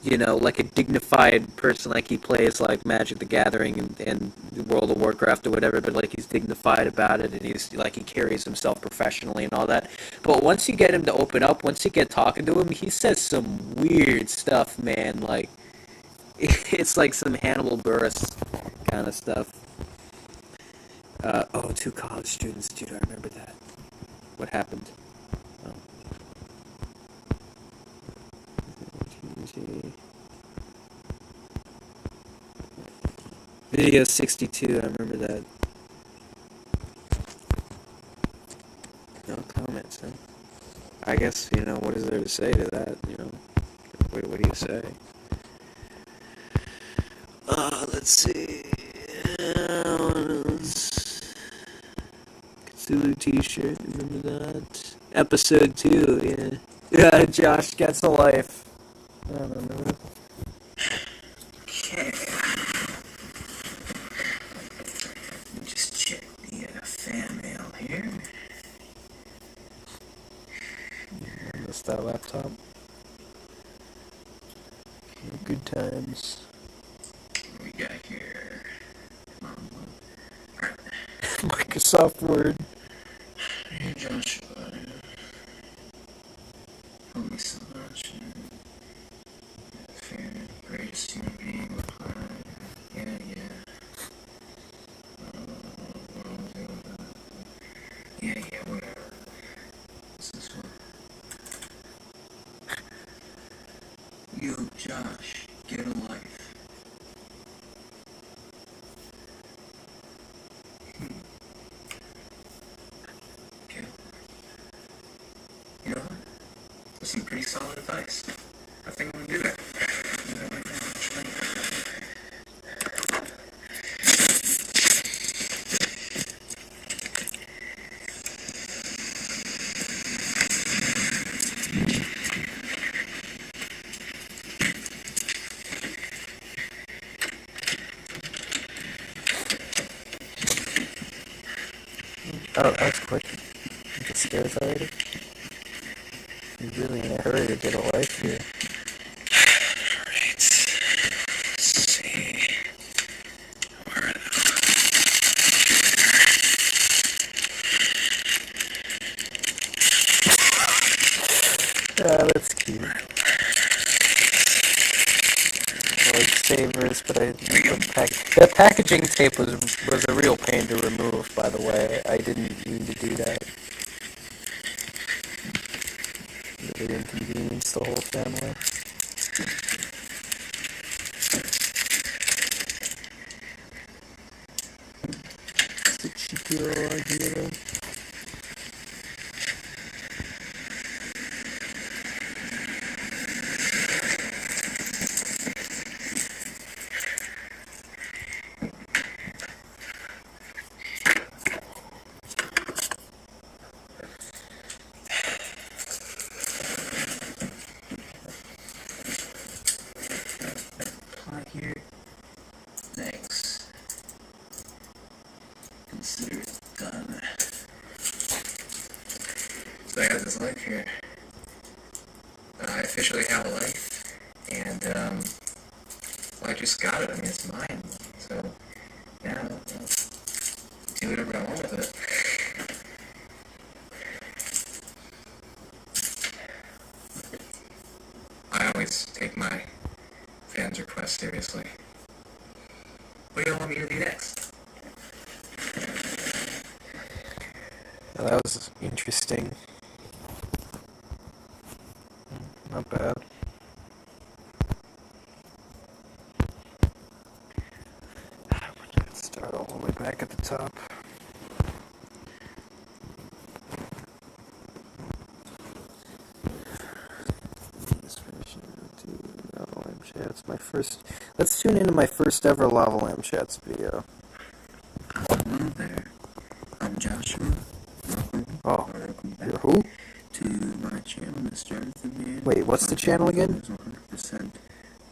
like a dignified person, like he plays like Magic the Gathering and World of Warcraft or whatever, but like he's dignified about it and he's like he carries himself professionally and all that. But once you get him to open up, once you get talking to him, he says some weird stuff, man. Like it's like some Hannibal Buress kind of stuff. Oh, 2 college students, dude, I remember that. What happened? Oh. Video 62, I remember that. No comments, huh? I guess, what is there to say to that, What do you say? Let's see. Cthulhu t-shirt, remember that? Episode 2, yeah. Yeah, Josh gets a life. I don't remember. Okay. Let me just check the fan mail here. I missed that laptop. Good times. What we got here? Come on. Alright. Microsoft Word. Hey, Joshua. Help me so much. Fair, greatest human being. Yeah. Yeah, whatever. What's this one? You, Josh, get a life. Okay. You know what? That's some pretty solid advice. I think I'm gonna do that. Oh, that's quick. The stairs already? You're really in a hurry to get a life here. Alright. Let's see. Where are That's cute. Lifesavers, but that packaging tape was a real pain to remove, by the way. I didn't mean to do that. Really inconvenienced the whole family. It's a cheeky little idea, though. here? Thanks. Consider it done. So I got this life here. I officially have a life. And, well, I just got it. I mean, it's mine. So, yeah, I'll do whatever I want with it. seriously. What do you want me to do next? Well, that was interesting. Not bad. Let's start all the way back at the top. Lava Lamp Chats. My first. Let's tune into my first ever Lava Lamp Chats video. Hello there. I'm Joshua. Oh, Welcome back you're who? to my channel, Miss Jonathan Man. Wait, what's the channel again? 100%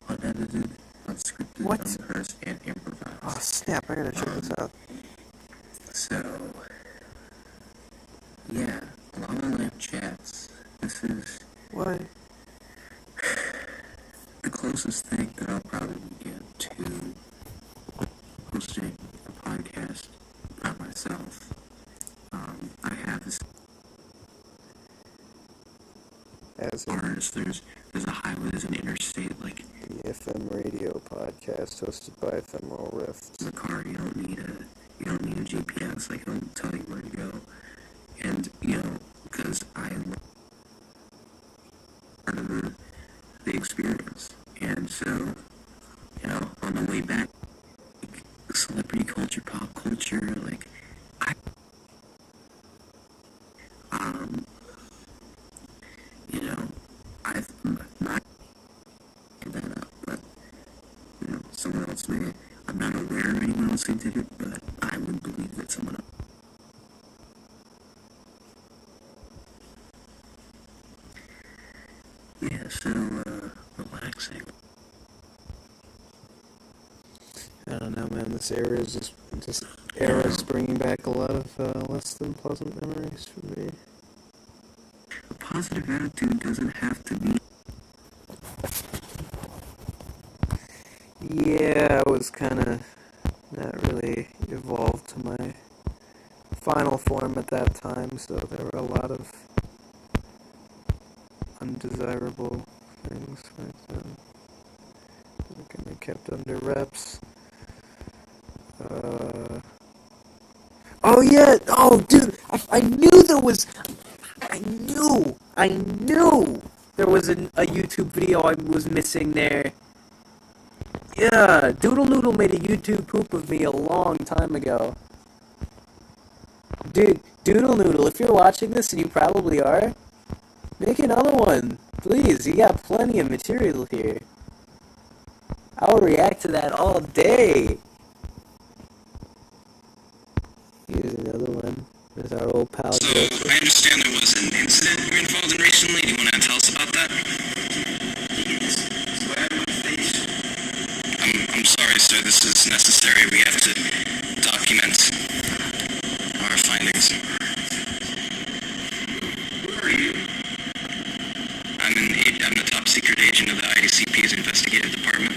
unedited, unscripted, What? unrehearsed, and improvised. Oh snap! I gotta check this out. So, yeah, Lava Lamp Chats. This is What? the closest thing that I'll probably get to hosting a podcast by myself. I have this As a artist. There's a highway, there's an interstate, like the FM radio podcast hosted by Ephemeral Rift. in the car. You don't need a GPS. Like, it'll tell you where to go. And because I love part of the experience. And so, on the way back, like, celebrity culture, pop culture, like, I've not made that up, but, someone else may. I'm not aware of anyone else who did it, but I would believe that someone else. Yeah, so, relaxing. I don't know, man. This era is bringing back a lot of less than pleasant memories for me. A positive attitude doesn't have to be. Yeah, I was kind of not really evolved to my final form at that time, so there were a lot of undesirable things back then. I kind of kept under wraps. Oh yeah! Oh dude! I knew there was... I knew there was a YouTube video I was missing there. Yeah, Doodle Noodle made a YouTube poop of me a long time ago. Dude, Doodle Noodle, if you're watching this, and you probably are, make another one. Please, you got plenty of material here. I'll react to that all day. Here's another one. There's our old pal. So, I understand there was an incident you were involved in recently. Do you want to tell us about that? I'm sorry, sir. This is necessary. We have to document our findings. Who are you? I'm the top secret agent of the IDCP's investigative department.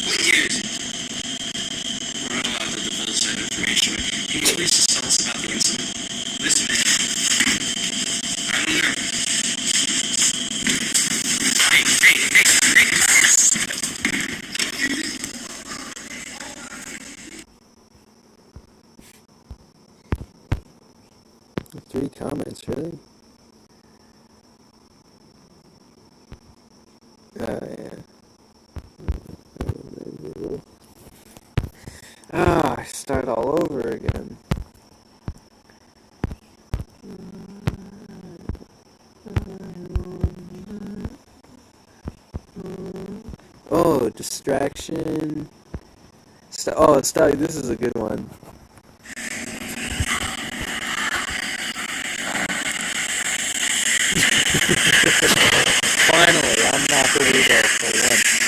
What year is it? We're not allowed to divulge that information. Can you please just tell us about the incident? Listen, I don't know. Three comments, really? Yeah. I start all over again. Oh, distraction. This is a good one. Finally, I'm not the weirdo for once.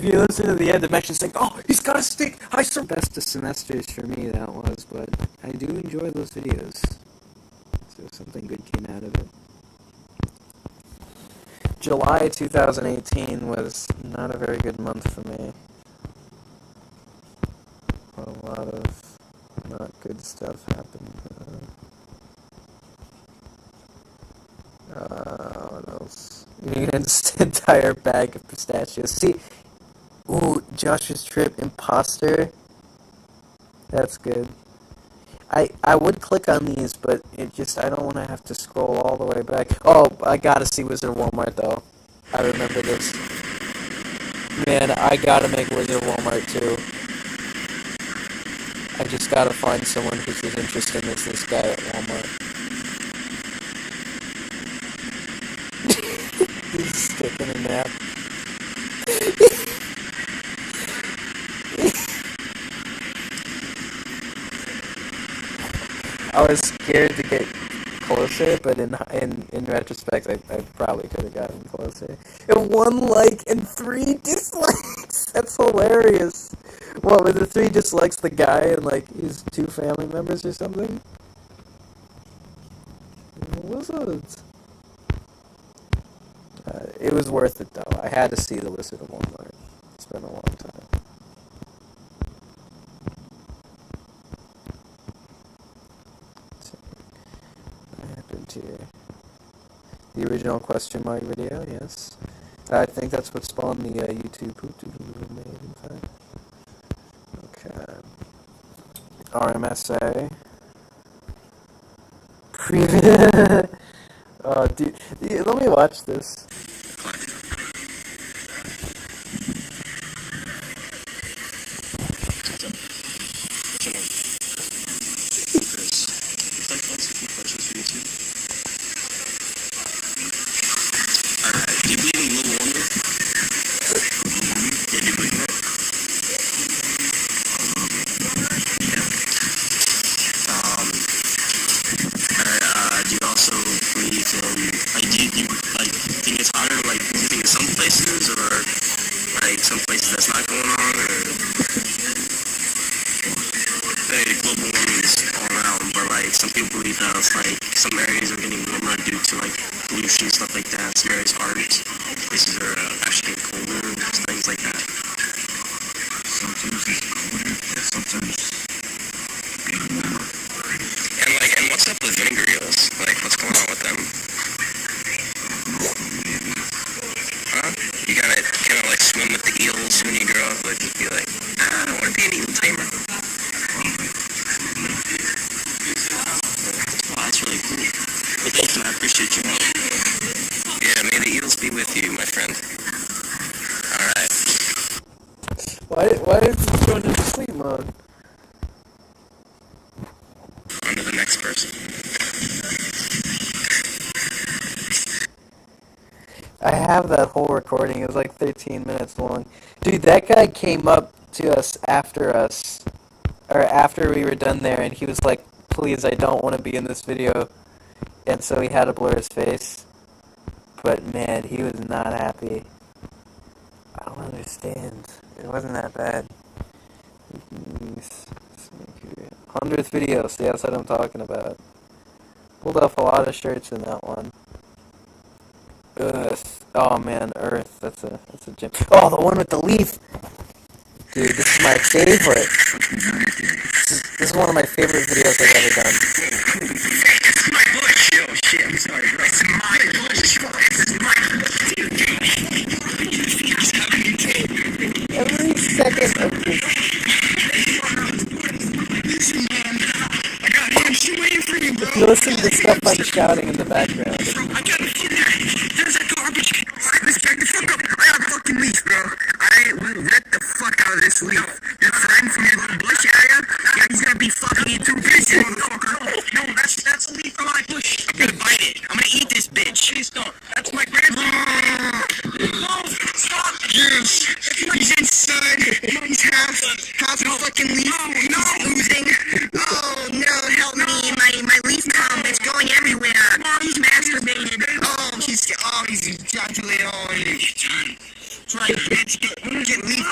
you listen to the end, the mention's like, oh, he's got a stick. I survived. Best of semesters for me, that was, but I do enjoy those videos. So something good came out of it. July 2018 was not a very good month for me. A lot of not good stuff happened. What else? Eating an entire bag of pistachios. See, ooh, Josh's Trip Imposter. That's good. I would click on these, but it just, I don't want to have to scroll all the way back. Oh, I gotta see Wizard of Walmart, though. I remember this. Man, I gotta make Wizard of Walmart, too. I just gotta find someone who's as interesting as this guy at Walmart. He's taking a nap. I was scared to get closer, but in retrospect, I probably could have gotten closer. And 1 like and 3 dislikes. That's hilarious. What were the 3 dislikes? The guy and like his 2 family members or something? What was it? It was worth it though. I had to see The Wizard of Walmart. It's been a long time. Here. The original question mark video, yes. I think that's what spawned the YouTube poop made, in fact. Okay. RMSA. Oh, dude. Let me watch this. Why is it going into sleep mode? On to the next person. I have that whole recording. It was like 13 minutes long. Dude, that guy came up to us, or after we were done there, and he was like, please, I don't want to be in this video. And so he had to blur his face. But man, he was not happy. I don't understand. It wasn't that bad. 100th video, see, that's what I'm talking about. Pulled off a lot of shirts in that one. Earth. Oh man, Earth. That's a gem. Oh, the one with the leaf. Dude, this is my favorite. This is one of my favorite videos I've ever done. It's my bush. Oh shit, I'm sorry, bro. It's my bush. It's my bush. Every second of this. I got him. She's waiting for you, bro. If you listen to the stuff I'm shouting in the background. I got him. There's that garbage. Let's back the fuck up. I got a fucking leaf, bro. I will rip the fuck out of this leaf. Your friend from your little bush area? Yeah, he's gonna be fucking you too busy. No, that's a leaf from my bush. I'm gonna bite it. I'm gonna eat this bitch. Please don't. That's my grandpa. No, stop. Yes. He's inside. He's half a fucking leaf. No. He's losing. Oh, no, help me. My leaf comb is going everywhere. He's masturbated. Oh, he's ejaculated. Oh, he's trying to get leaf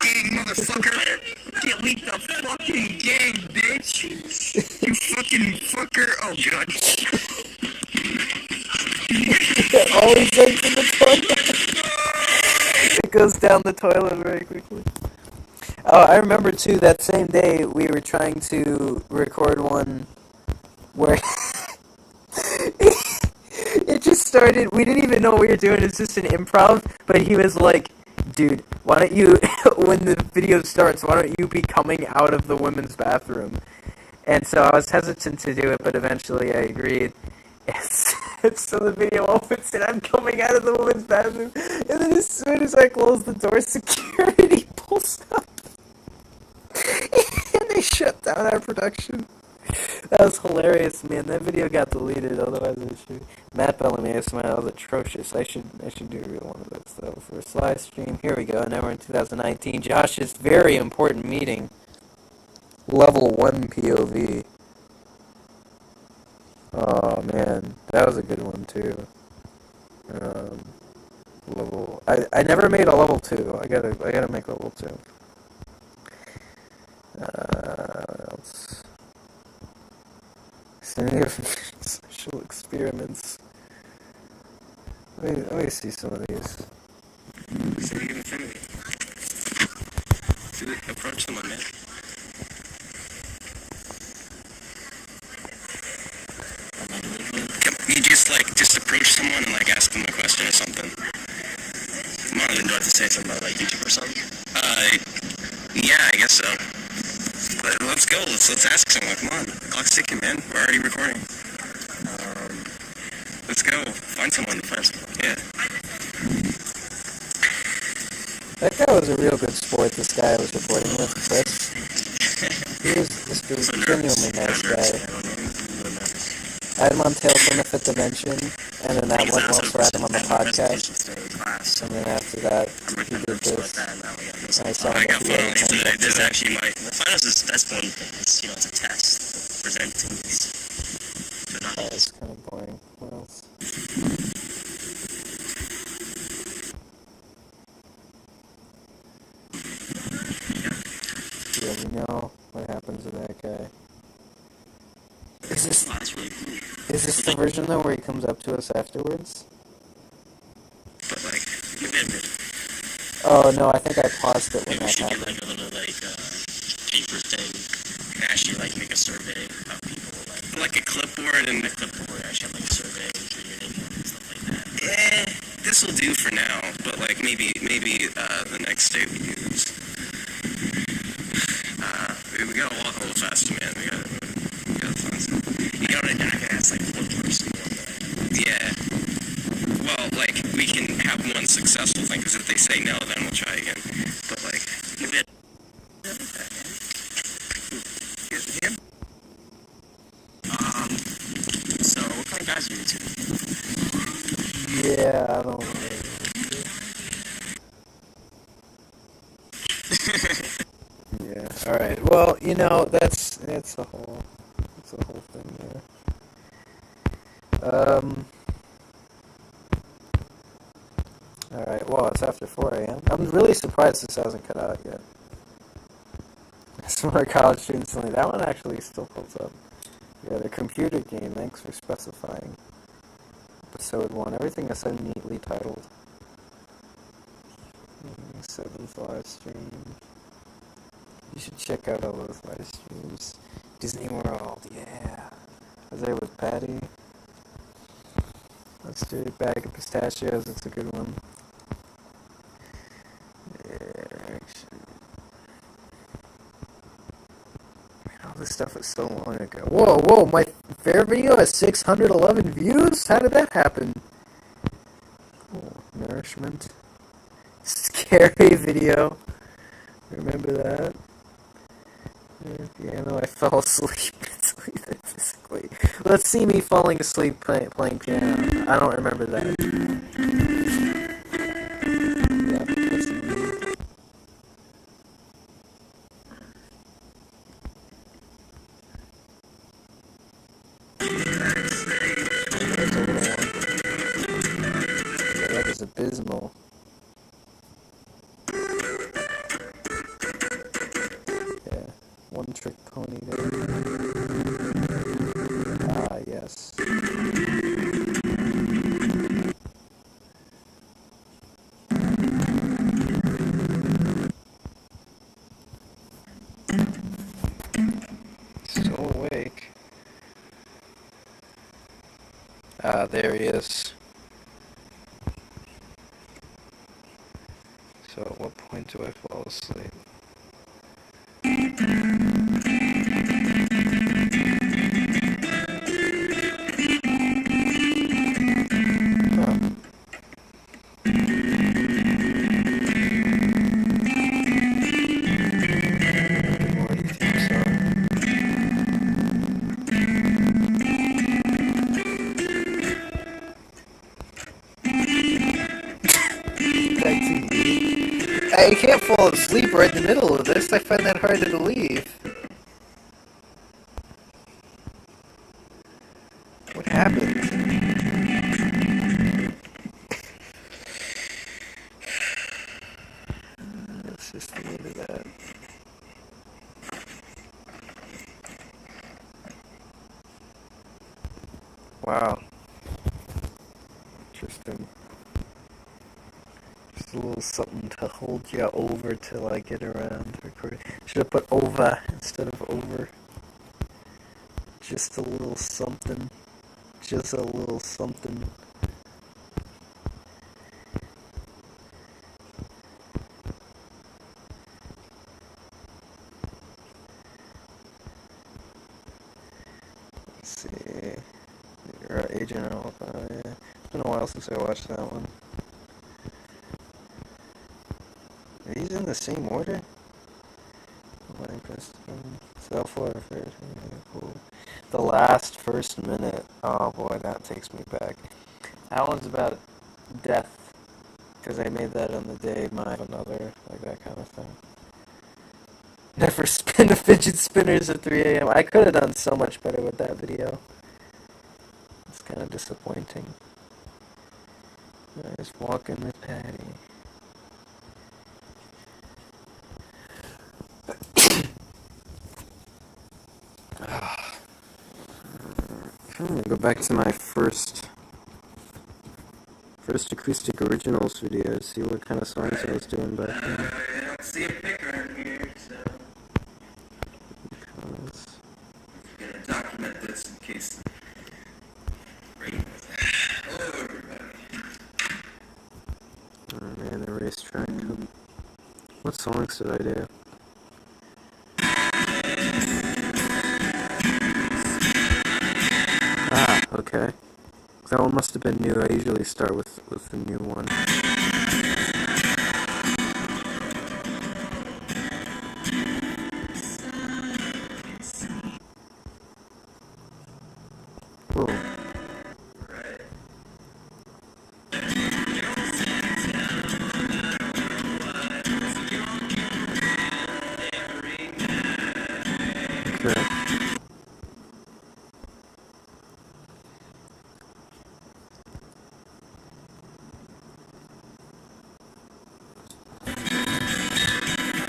You fucking fucker. Oh, God. Always ends in the toilet. It goes down the toilet very quickly. Oh, I remember too, that same day we were trying to record one where it just started, we didn't even know what we were doing, it's just an improv, but he was like, dude, why don't you, when the video starts, why don't you be coming out of the women's bathroom? And so I was hesitant to do it, but eventually I agreed. And so the video opens and I'm coming out of the women's bathroom, and then as soon as I close the door, security pulls up. And they shut down our production. That was hilarious, man. That video got deleted, otherwise it should. Matt Bellamy ASMR, that was atrocious. I should do a real one of those though. First live stream. Here we go. Now we're in 2019. Josh's very important meeting. Level 1 POV. Oh man, that was a good one too. Level. I never made a level 2. I gotta make level 2. What else? Social experiments. Let me see some of these. So you can film it. Approach someone, man. You just approach someone and ask them a question or something. Come on, you know what to say something about YouTube or something? Yeah, I guess so. But let's go. Let's ask someone. Come on, clock's ticking, man. We're already recording. Let's go. Find someone. Yeah. That guy was a real good sport. This guy I was recording with, Chris. He was a genuinely nice guy. I had him on Tales from the Fifth Dimension, and then that went well for Adam on the podcast. And then after that, he did this. I saw him a few other times after There's that. actually the finals that's one thing. It's a test. Presenting these. But not That was kind of boring. What else? Yeah, we know what happens to that guy. Is this the version though where he comes up to us afterwards? But maybe Oh no, I think I paused it when we that should get happened. a little paper thing. And actually make a survey of people. Like a clipboard, and the clipboard actually have a survey through your name and stuff like that. Yeah, this will do for now. But maybe the next day we use. We gotta walk a little faster, man. We gotta find something. I can ask one person. Yeah. Well, we can have one successful thing, because if they say no, then we'll try again. But maybe. Him? So what kind of guys are you into? Yeah, I don't know. Yeah. All right. Well, that's a whole thing there. All right. Well, it's after 4 a.m. I'm really surprised this hasn't cut out yet. Smart college students only. That one actually still pulls up. Yeah, the computer game. Thanks for specifying. Episode 1. Everything is so neatly titled. 7th live stream. You should check out all those live streams. Disney World, yeah. I was there with Patty. Let's do a bag of pistachios. It's a good one. Yeah, actually. Man, all this stuff is so long ago. Whoa, my fair video has 611 views? How did that happen? Oh, nourishment. Scary video. Remember that? Piano, I fell asleep mentally and physically. Let's see me falling asleep playing piano. I don't remember that. Yeah, that's me. There's a little one. Yeah, that was abysmal. Yeah, one trick pony there. There he is. So at what point do I fall asleep? Huh. Morty theme song. Back to you. I can't fall asleep right in the middle of this. I find that hard to believe. What happened? That's just the end of that. Wow. Interesting. Just a little something to hold you over till I get around to recording. Should have put over instead of over. Just a little something. Just a little something. Let's see. Agent Alpha, yeah. It's been a while since I watched that one. Are these in the same order? Self-Water Fair. Cool. The last first minute. Oh boy, that takes me back. That one's about death. Because I made that on the day of another, like that kind of thing. Never spin the fidget spinners at 3 a.m. I could have done so much better with that video. It's kind of disappointing. I was walking with Patty. I'm gonna go back to my first acoustic originals video, see what kind of songs I was doing back then. I don't see a picker in here, so I'm gonna document this in case. Hello, everybody. Oh man, the racetrack. What songs did I do? Ah, okay. That one must have been new. I usually start with the new one. Whoa. Okay.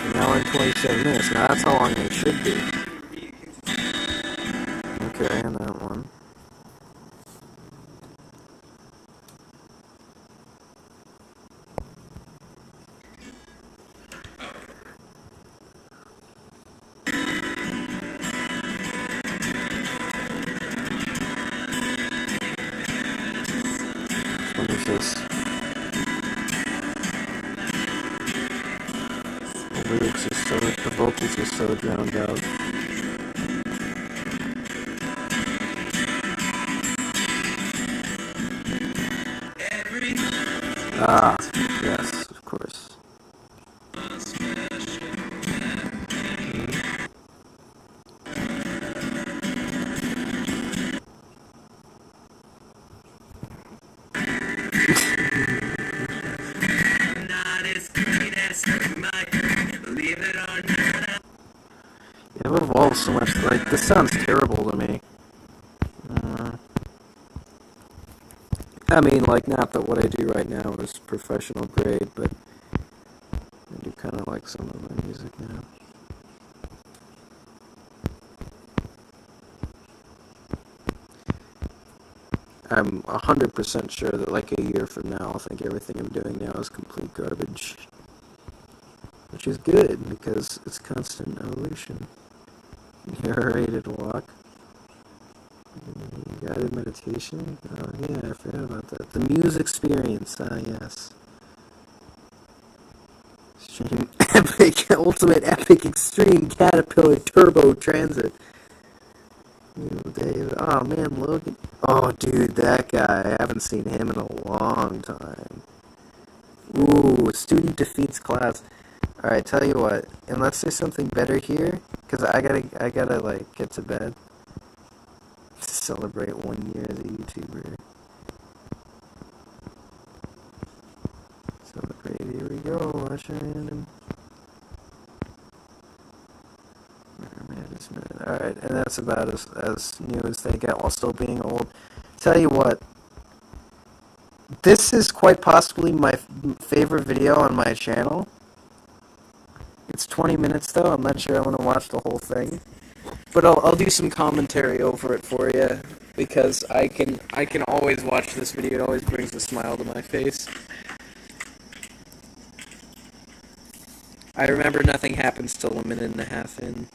An hour and 27 minutes. Now that's how long it should be. Okay, and that one. What is this? The lyrics are so, the vocals are so drowned out. Ah, yes, of course. It evolves so much. Like, this sounds terrible to me. I mean, like, not that what I do right now is professional grade, but I do kind of like some of my music now. I'm 100% sure that, like, a year from now, I'll think everything I'm doing now is complete garbage. Which is good, because it's constant evolution. Narrated walk. You Guided meditation? Oh, yeah, I forgot about that. The Muse Experience, yes. Stream Epic, Ultimate Epic Extreme Caterpillar Turbo Transit. Dave. Oh, man, Logan. Oh, dude, that guy. I haven't seen him in a long time. Ooh, student defeats class. Alright, tell you what. Unless there's something better here, because I gotta, like, get to bed. Celebrate 1 year as a YouTuber. Celebrate, here we go. Watch random. Alright, and that's about as new as they get while still being old. Tell you what. This is quite possibly my favorite video on my channel. It's 20 minutes though. I'm not sure I want to watch the whole thing. But I'll do some commentary over it for you, because I can always watch this video. It always brings a smile to my face. I remember nothing happens till a minute and a half in.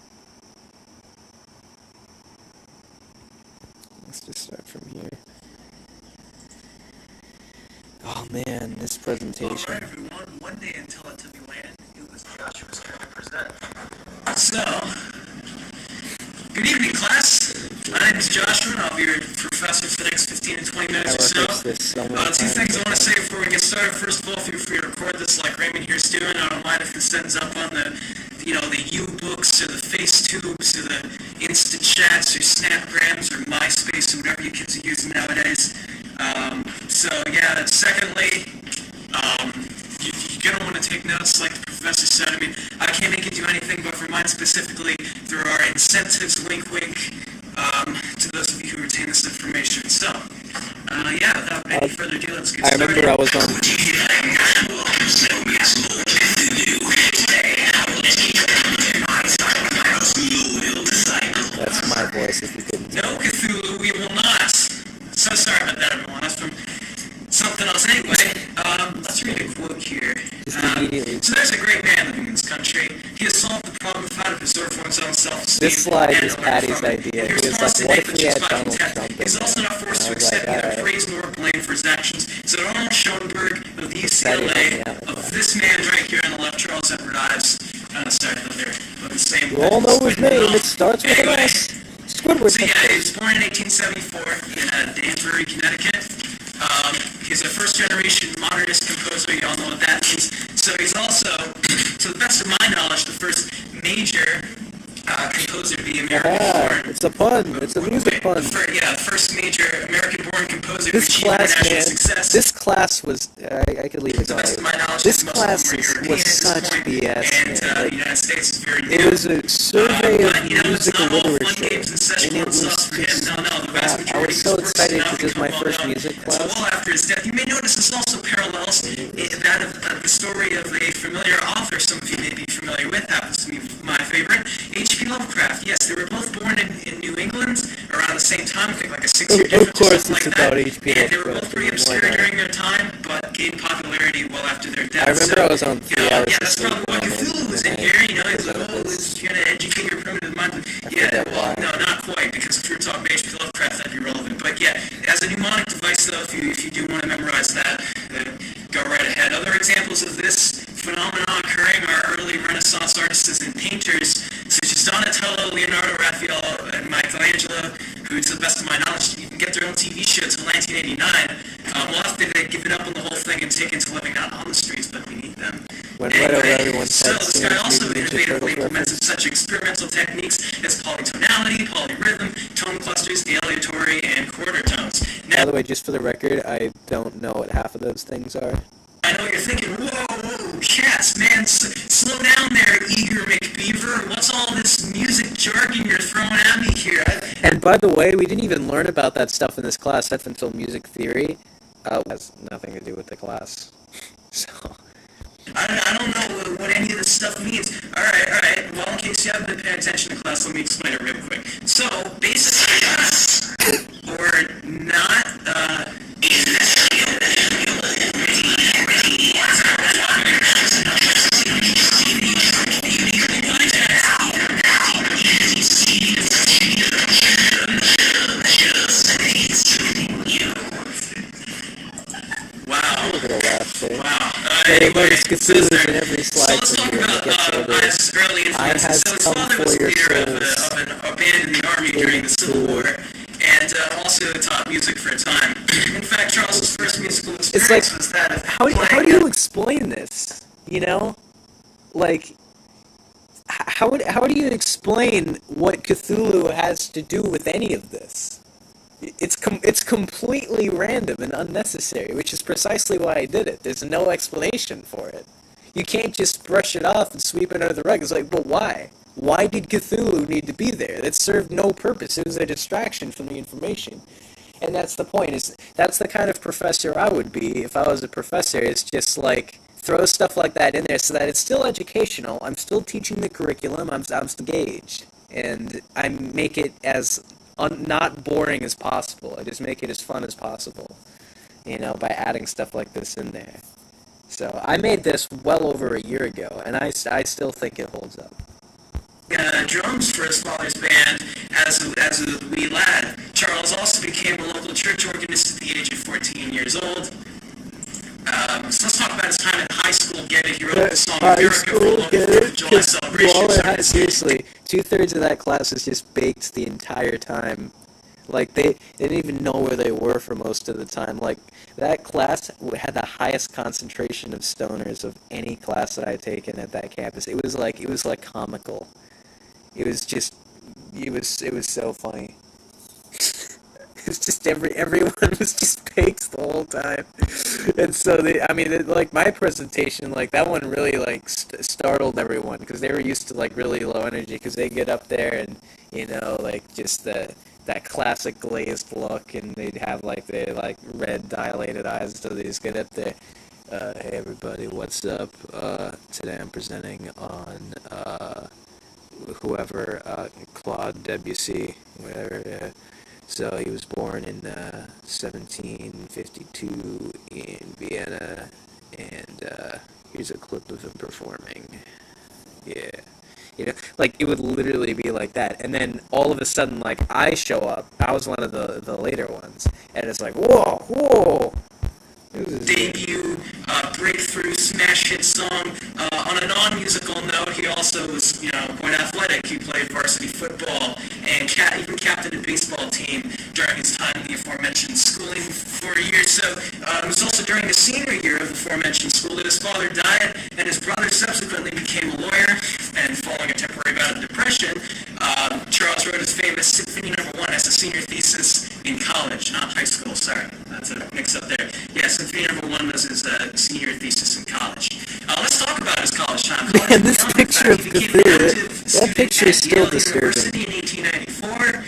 Let's just start from here. Oh man, this presentation. Alright everyone, one day until it took me land, it was Joshua's turn to present. So, good evening class. My name is Joshua and I'll be your professor for the next 15 to 20 minutes or so. Two things I want to say before we get started. First of all, feel free to record this like Raymond here is doing. I don't mind if this ends up on the U-books or the FaceTubes or the Insta chats or Snapgrams or MySpace or whatever you kids are using nowadays. Secondly, you're going to want to take notes like the professor said. I mean, I can't make you do anything but for mine specifically. There are incentives, wink wink, to those of you who retain this information. So, without any further ado, let's get started. I remember I was on... That's my voice, if you couldn't tell. No, Cthulhu, we will not. So sorry about that, everyone. That's from something else. Anyway, let's read a quote here. So there's a great man living in this country. He has solved the problem without a resort for one's own self-esteem. This slide is Patty's idea. He was like, what if we had Donald Trump? He's also not forced to accept either praise nor blame for his actions. So Arnold Schoenberg of the UCLA, of this man right here on the left, Charles Edward Ives. They're the same. You all know his name. It starts with an S. Squidward. So yeah, he was born in 1874 in Danbury, Connecticut. He's a first-generation modernist composer. You all know what that means. So he's also, to the best of my knowledge, the first major composer to be American-born. It's a pun. It's a music pun. First major American-born composer This to achieve class, international man. success. This class was... I could leave it To the best of my knowledge, This most class of them were European was at this such point, BS, and man. the United States is very new. It was a survey of It's musical not all fun literature, games and and Szechuan it was sauce for him. just No, the crap. vast I majority was of so his works excited now because my become first well-known. music And class. so well after his death, you may notice this also parallels that of the story of a familiar author some of you may be familiar with, happens to be my favorite, H.P. Lovecraft. Yes, they were both born in New England around the same time, I think like a 6-year difference. Of course, or something it's like about that. H.P. And they were both Lovecraft. pretty obscure during their time, but gained popularity well after their death. I remember I was on 3 hours Yeah, that's probably why Cthulhu was in here. You know, he's like, oh, this is going to educate your primitive mind. Yeah, well, no, not quite, because if you were talking about H.P. Lovecraft, that'd be relevant. But yeah, as a mnemonic device, though, if you do want to memorize that, go right ahead. Other examples of this phenomenon occurring are early Renaissance artists and painters, such as Donatello, Leonardo, Raphael, and Michelangelo, who, to the best of my knowledge, even get their own TV show until 1989. Well, after they give it up on the whole thing and taken to living out on the streets, but beneath them. When everyone So said this guy also Ninja innovatively Turtles implemented reference. such experimental techniques as polytonality, polyrhythm, tone clusters, aleatory, and quarter tones. By Now, the way, just for the record, I don't know what half of those things are. I know you're thinking, whoa, cats, man, slow down there, Eager McBeaver. What's all this music jargon you're throwing at me here? And by the way, we didn't even learn about that stuff in this class. That's until music theory. Has nothing to do with the class. So. I don't know what any of this stuff means. All right. Well, in case you haven't been paying attention to class, let me explain it real quick. So, basically, or not, Cthulhu's in every So slide let's talk figure that about gets older. his early influences. has So his come father for was the your leader souls. of a band in the army during the Civil War, and also taught music for a time. In fact, Charles's first musical experience like, was that of How do playing you explain this? You know, like how do you explain what Cthulhu has to do with any of this? It's completely random and unnecessary, which is precisely why I did it. There's no explanation for it. You can't just brush it off and sweep it under the rug. It's like, but why? Why did Cthulhu need to be there? That served no purpose. It was a distraction from the information. And that's the point. That's the kind of professor I would be if I was a professor. It's just like throw stuff like that in there so that it's still educational. I'm still teaching the curriculum. I'm still engaged, and I make it as not boring as possible. I just make it as fun as possible, by adding stuff like this in there. So I made this well over a year ago, and I still think it holds up. Drums for his father's band as a wee lad. Charles also became a local church organist at the age of 14 years old. So let's talk about his time in high school. Get it? He wrote the song America for a local 4th of July celebration. Seriously, 2/3 of that class was just baked the entire time. Like, they didn't even know where they were for most of the time. Like, that class had the highest concentration of stoners of any class that I had taken at that campus. It was like comical. It was so funny. It's just everyone was just baked the whole time. And so my presentation, like, that one really, like, startled everyone, because they were used to, like, really low energy, because they get up there and, like, just that classic glazed look, and they'd have, like, the, like, red dilated eyes, so they just get up there. Hey everybody, what's up? Today I'm presenting on, whoever, Claude Debussy, whatever, yeah. So he was born in 1752 in Vienna, and here's a clip of him performing. Yeah. Like, it would literally be like that. And then all of a sudden, like, I show up. I was one of the later ones. And it's like, whoa. Debut, breakthrough, smash hit song. On a non-musical note, he also was, quite athletic. He played varsity football and even captained a baseball team during his time in the aforementioned schooling for a year. So it was also during the senior year of the aforementioned school that his father died, and his brother subsequently became a lawyer. And following a temporary bout of depression, Charles wrote his famous Symphony No. 1 as a senior thesis in college, not high school. Sorry, that's a mix-up there. Yeah, Symphony No. 1 was his senior thesis in college. Let's talk about his college time. Man, this picture of Cthulhu, that picture is still disturbing. University in 1894,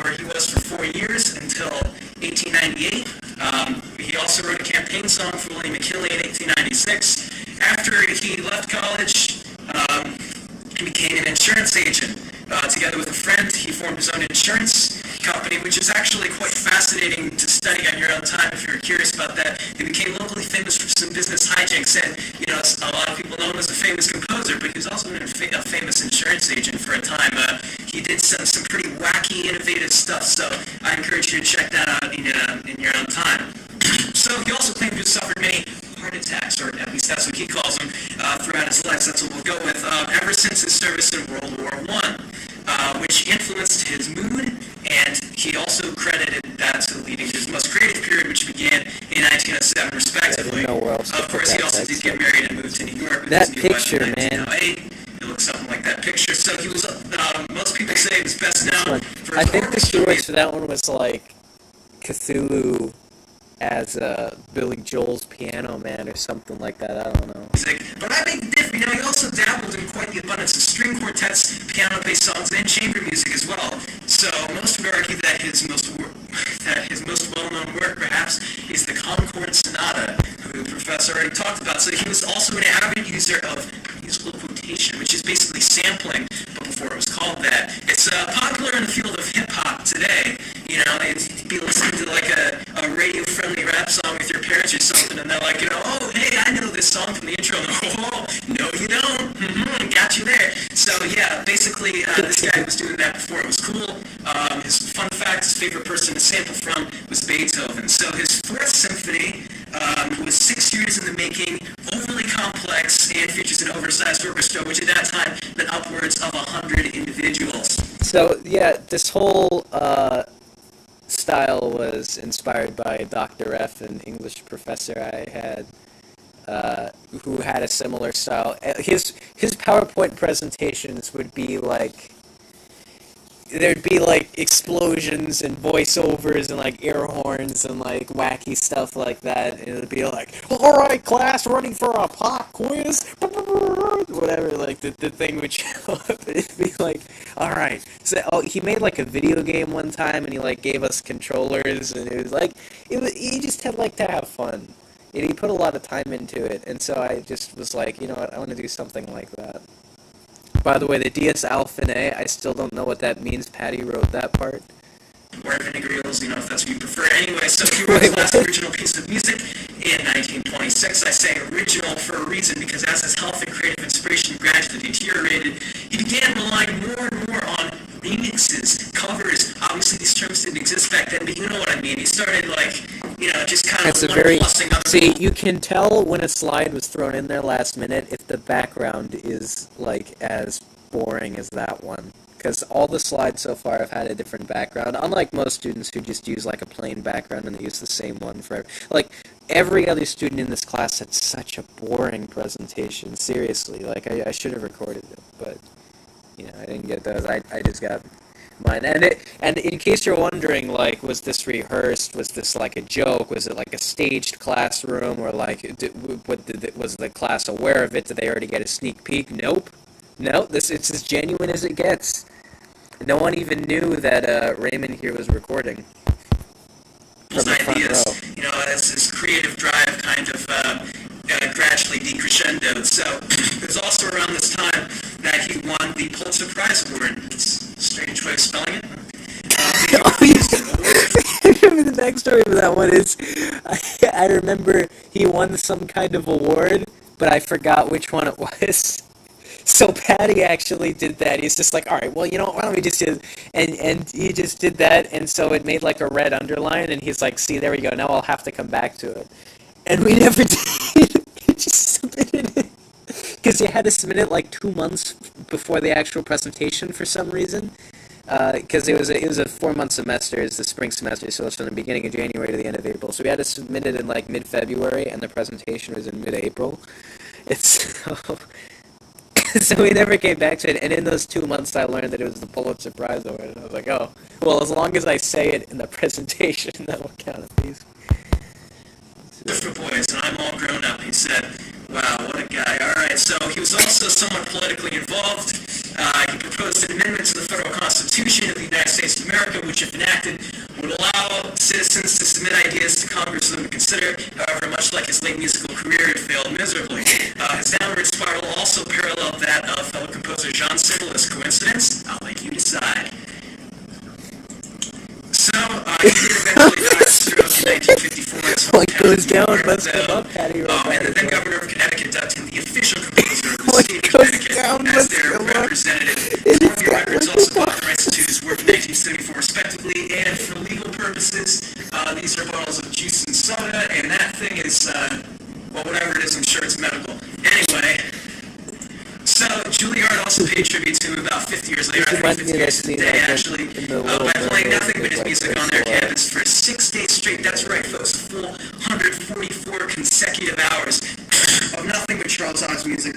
where he was for 4 years until 1898. He also wrote a campaign song for William McKinley in 1896. After he left college, he became an insurance agent. Together with a friend, he formed his own insurance company, which is actually quite fascinating to study on your own time if you're curious about that. He became locally famous for some business hijinks, and a lot of people know him as a famous composer, but he was also a famous insurance agent for a time. He did some pretty wacky, innovative stuff, so I encourage you to check that out in your own time. So he also claimed to have suffered many heart attacks, or at least that's what he calls them, throughout his life. That's what we'll go with. Ever since his service in World War I, which influenced his mood, and he also credited that to leading to his most creative period, which began in 1907, respectively. Of course, he also did get married and moved to New York with that his new wife picture, in man. 1908. It looks something like that picture. So he was, most people say he was best known for I his think horror the stories. choice for that one was, like, Cthulhu as Billy Joel's Piano Man or something like that. I don't know. Music. But I beg to differ. He also dabbled in quite the abundance of string quartets, piano-based songs, and chamber music as well. So most would argue that his most well-known work, perhaps, is the Concord Sonata, who the professor already talked about. So he was also an avid user of musical quotation, which is basically sampling, but before it was called that. It's popular in the field of hip-hop today. You'd be listening to like a radio-friendly rap song with your parents or something, and they're like, oh, hey, I know this song from the intro. And oh, no, you don't. Got you there. So yeah, basically, this guy was doing that before it was cool. His fun fact, his favorite person to sample from was Beethoven. So his fourth symphony was was 6 years in the making, overly complex, and features an oversized orchestra, which at that time meant upwards of 100 individuals. So yeah, this whole style was inspired by Dr. F, an English professor I had, who had a similar style. His PowerPoint presentations would be like, there'd be like explosions and voiceovers and like air horns and like wacky stuff like that. And it'd be like, all right, class, ready for a pop quiz? Whatever, like the thing would show up. It'd be like, all right. So he made like a video game one time and he like gave us controllers and it was like, he just had like to have fun. And he put a lot of time into it. And so I just was like, you know what, I want to do something like that. By the way, the Dies Alphinae, I still don't know what that means. Patty wrote that part. Or vinegrils, you know, if that's what you prefer. Anyway, so he wrote his last original piece of music in 1926. I say original for a reason, because as his health and creative inspiration gradually deteriorated, he began relying more and more on remixes, covers. Obviously, these terms didn't exist back then, but you know what I mean. He started, like, you know, just kind of one-plussing other See, you can tell when a slide was thrown in there last minute if the background is, like, as boring as that one. Because all the slides so far have had a different background, unlike most students who just use like a plain background and they use the same one for, like, every other student in this class had such a boring presentation, seriously. Like, I should have recorded it, but, you know, I didn't get those. I just got mine. And in case you're wondering, like, was this rehearsed? Was this like a joke? Was it like a staged classroom? Or like, was the class aware of it? Did they already get a sneak peek? Nope. No, it's as genuine as it gets. No one even knew that Raymond here was recording. His ideas, you know, as his creative drive kind of gradually decrescendoed. So it was also around this time that he won the Pulitzer Prize Award. It's a strange way of spelling it. I remember the backstory of that one is, I remember he won some kind of award, but I forgot which one it was. So Patty actually did that. He's just like, all right, well, you know, why don't we just do it? And he just did that, and so it made like a red underline, and he's like, see, there we go, now I'll have to come back to it. And we never did. He just submitted it. Because you had to submit it like 2 months before the actual presentation for some reason. Because it was a 4-month semester, it's the spring semester, so it's from the beginning of January to the end of April. So we had to submit it in like mid-February, and the presentation was in mid-April. It's so we never came back to it, and in those 2 months I learned that it was the Pulitzer Prize Award, and I was like, oh, well, as long as I say it in the presentation, that will count at least. For boys, and I'm all grown up, he said. Wow, what a guy. All right, so he was also somewhat politically involved. He proposed an amendment to the federal constitution of the United States of America, which, if enacted, would allow citizens to submit ideas to Congress for them to consider. However, much like his late musical career, it failed miserably. His downward spiral also paralleled that of fellow composer Jean Sibelius. Coincidence? I'll let you decide. So, he did eventually die of stroke in 1954. What goes down must come up, Patty. And the then governor of Connecticut dubbed him the official composer of the state of Connecticut as their representative. Columbia Records also bought the rights to his work in 1974, respectively, and for legal purposes, these are bottles of juice and soda, and that thing is, well, whatever it is, I'm sure it's medical. Anyway. So, Juilliard also paid tribute to him about 50 years later, I think 50 years today, actually, by playing nothing but his music on their campus for 6 days straight. That's right, folks, a full 144 consecutive hours of nothing but Charles Oz music.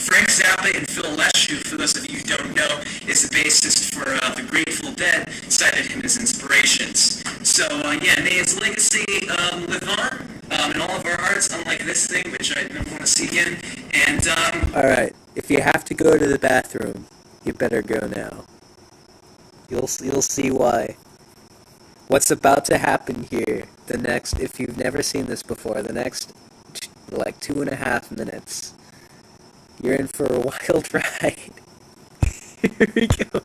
Frank Zappa and Phil Lesh, who, for those of you who don't know, is the bassist for the Grateful Dead, cited him as inspirations. So, yeah, may his legacy live on in all of our hearts, unlike this thing, which I don't want to see again. And, Alright, if you have to go to the bathroom, you better go now. You'll see why. What's about to happen here, the next, if you've never seen this before, the next, like, 2.5 minutes, you're in for a wild ride. Here we go.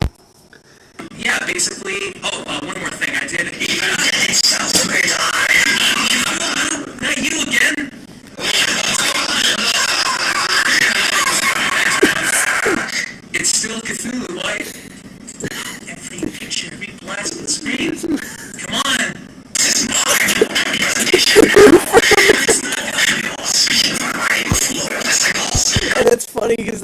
yeah, basically, one more thing I did. Not you again! It's still Cthulhu, right? Every picture, every blast on the screen. Come on! It's not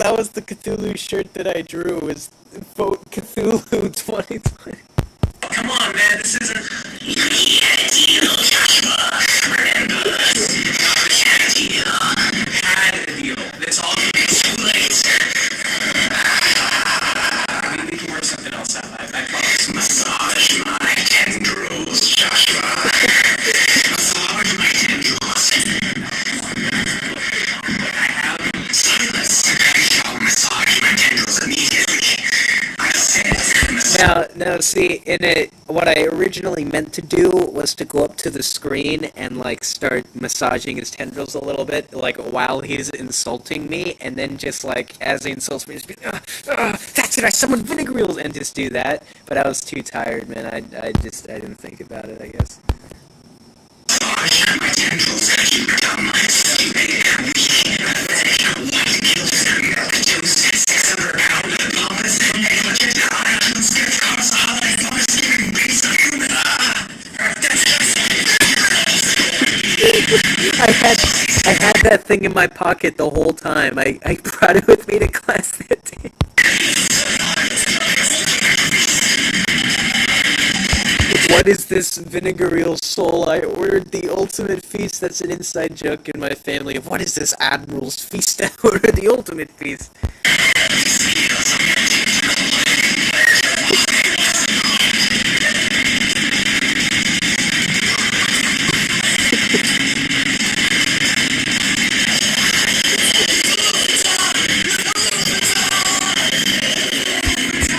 that was the Cthulhu shirt that I drew. Was vote Cthulhu 2020. Come on, man, this isn't. Had a deal. It's all too late. We can work something else out. I promise. Massage my tendrils, Joshua. Massage my tendrils. I have Silas. I shall massage my tendrils immediately. I said. Now, see, in it, what I originally meant to do was to go up to the screen and like start massaging his tendrils a little bit, like while he's insulting me, and then just like as he insults me, just be, that's it, I summoned vinegar wheels, and just do that. But I was too tired, man. I didn't think about it, I guess. Massage my tendrils as you become my sleeping I had that thing in my pocket the whole time. I brought it with me to class that day. What is this vinegar soul? I ordered the ultimate feast. That's an inside joke in my family of what is this Admiral's feast? I ordered the ultimate feast.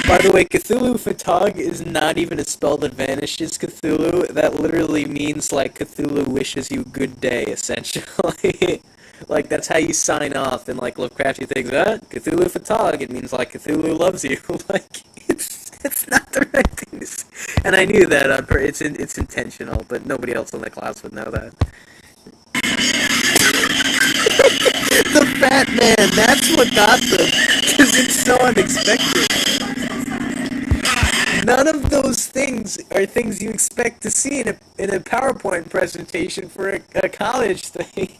By the way, Cthulhu Fatog is not even a spell that vanishes Cthulhu. That literally means, like, Cthulhu wishes you good day, essentially. Like, that's how you sign off in, like, Lovecrafty things. Cthulhu Fatog, it means, like, Cthulhu loves you. Like, it's not the right thing to say. And I knew that, it's intentional, but nobody else in the class would know that. The fat man, that's what got them, because it's so unexpected. None of those things are things you expect to see in a PowerPoint presentation for a college thing.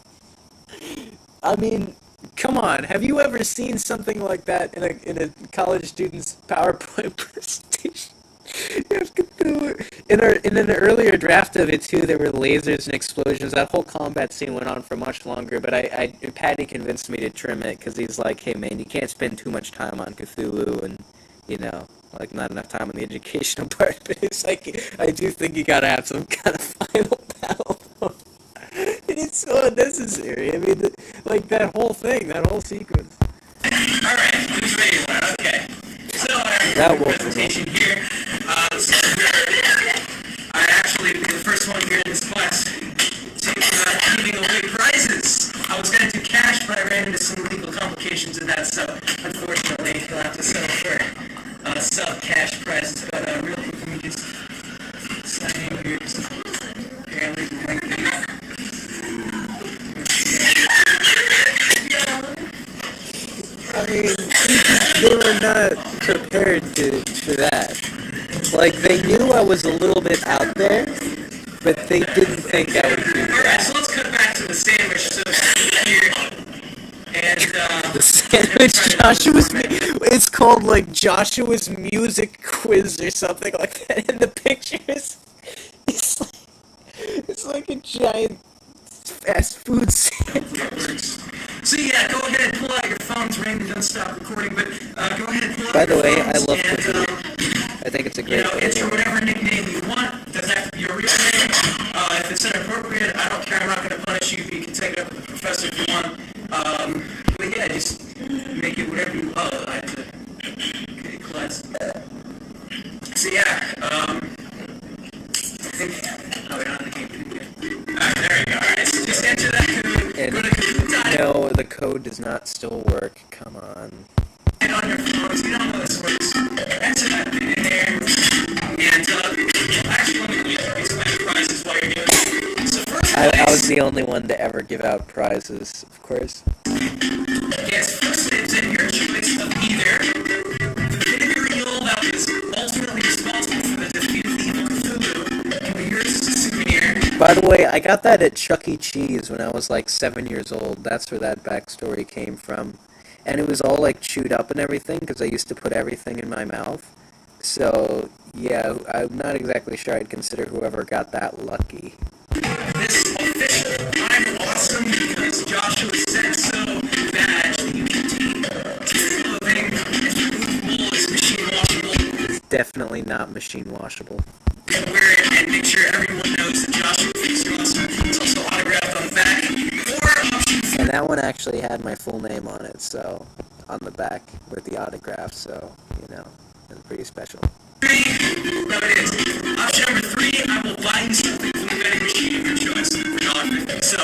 I mean, come on, have you ever seen something like that in a college student's PowerPoint presentation? You have Cthulhu. In an earlier draft of it too, there were lasers and explosions. That whole combat scene went on for much longer, but Patty convinced me to trim it because he's like, hey man, you can't spend too much time on Cthulhu and, you know, like not enough time on the educational part. But it's like, I do think you gotta have some kind of final battle. And it's so unnecessary. I mean, like that whole thing, that whole sequence. Alright, who's ready for it? Okay. So I have That a presentation here. So I actually be the first one here in this class to giving away prizes. I was going to do cash, but I ran into some legal complications in that, so unfortunately you'll have to settle for sub-cash prizes. But real quick, let me just sign in here. Apparently, I mean, they were not prepared for that. Like, they knew I was a little bit out there, but they didn't think I would do Alright, that. so let's cut back to the sandwich. So here, and The sandwich Joshua's... It's called, like, Joshua's Music Quiz or something like that in the pictures. It's like a giant fast food sandwich. so yeah, go ahead and pull out your phones. Raymond, don't stop recording, but go ahead and pull out By your the way, I phones love and, Cthulhu. I think it's a great enter game. whatever nickname you want. Doesn't have to be your real name. If it's inappropriate, I don't care. I'm not going to punish you. You can take it up with the professor if you want. But yeah, just make it whatever you love. I have to get a class. So yeah, I think. Oh, we're not in the game yet. Alright, there you go. Alright, so just enter that code. And Go to Cthulhu.com. no, the code does not still work. Come on. And on your phones, you don't know this works. Enter that thing in there. And actually, let me explain the prizes while you're doing it. So first I was place, the only one to ever give out prizes, of course. yes, first it's in your choice of either the vinegar mule that was ultimately responsible for the defeat of the evil Cthulhu, can be yours as a souvenir. By the way, I got that at Chuck E. Cheese when I was like 7 years old. That's where that backstory came from. and it was all like chewed up and everything because I used to put everything in my mouth. So yeah, I'm not exactly sure I'd consider whoever got that lucky. This official I'm awesome because Joshua said so badge that you can take clothing and is machine washable It's definitely not machine washable. and wear it and make sure everyone knows that Joshua thinks you're awesome. It's also autographed on the back. Or option And that one actually had my full name on it, so on the back with the autograph, so you know, it's pretty special. 3, no it is. Option number 3, I will buy you something from the vending machine of your choice for $1.50. So, I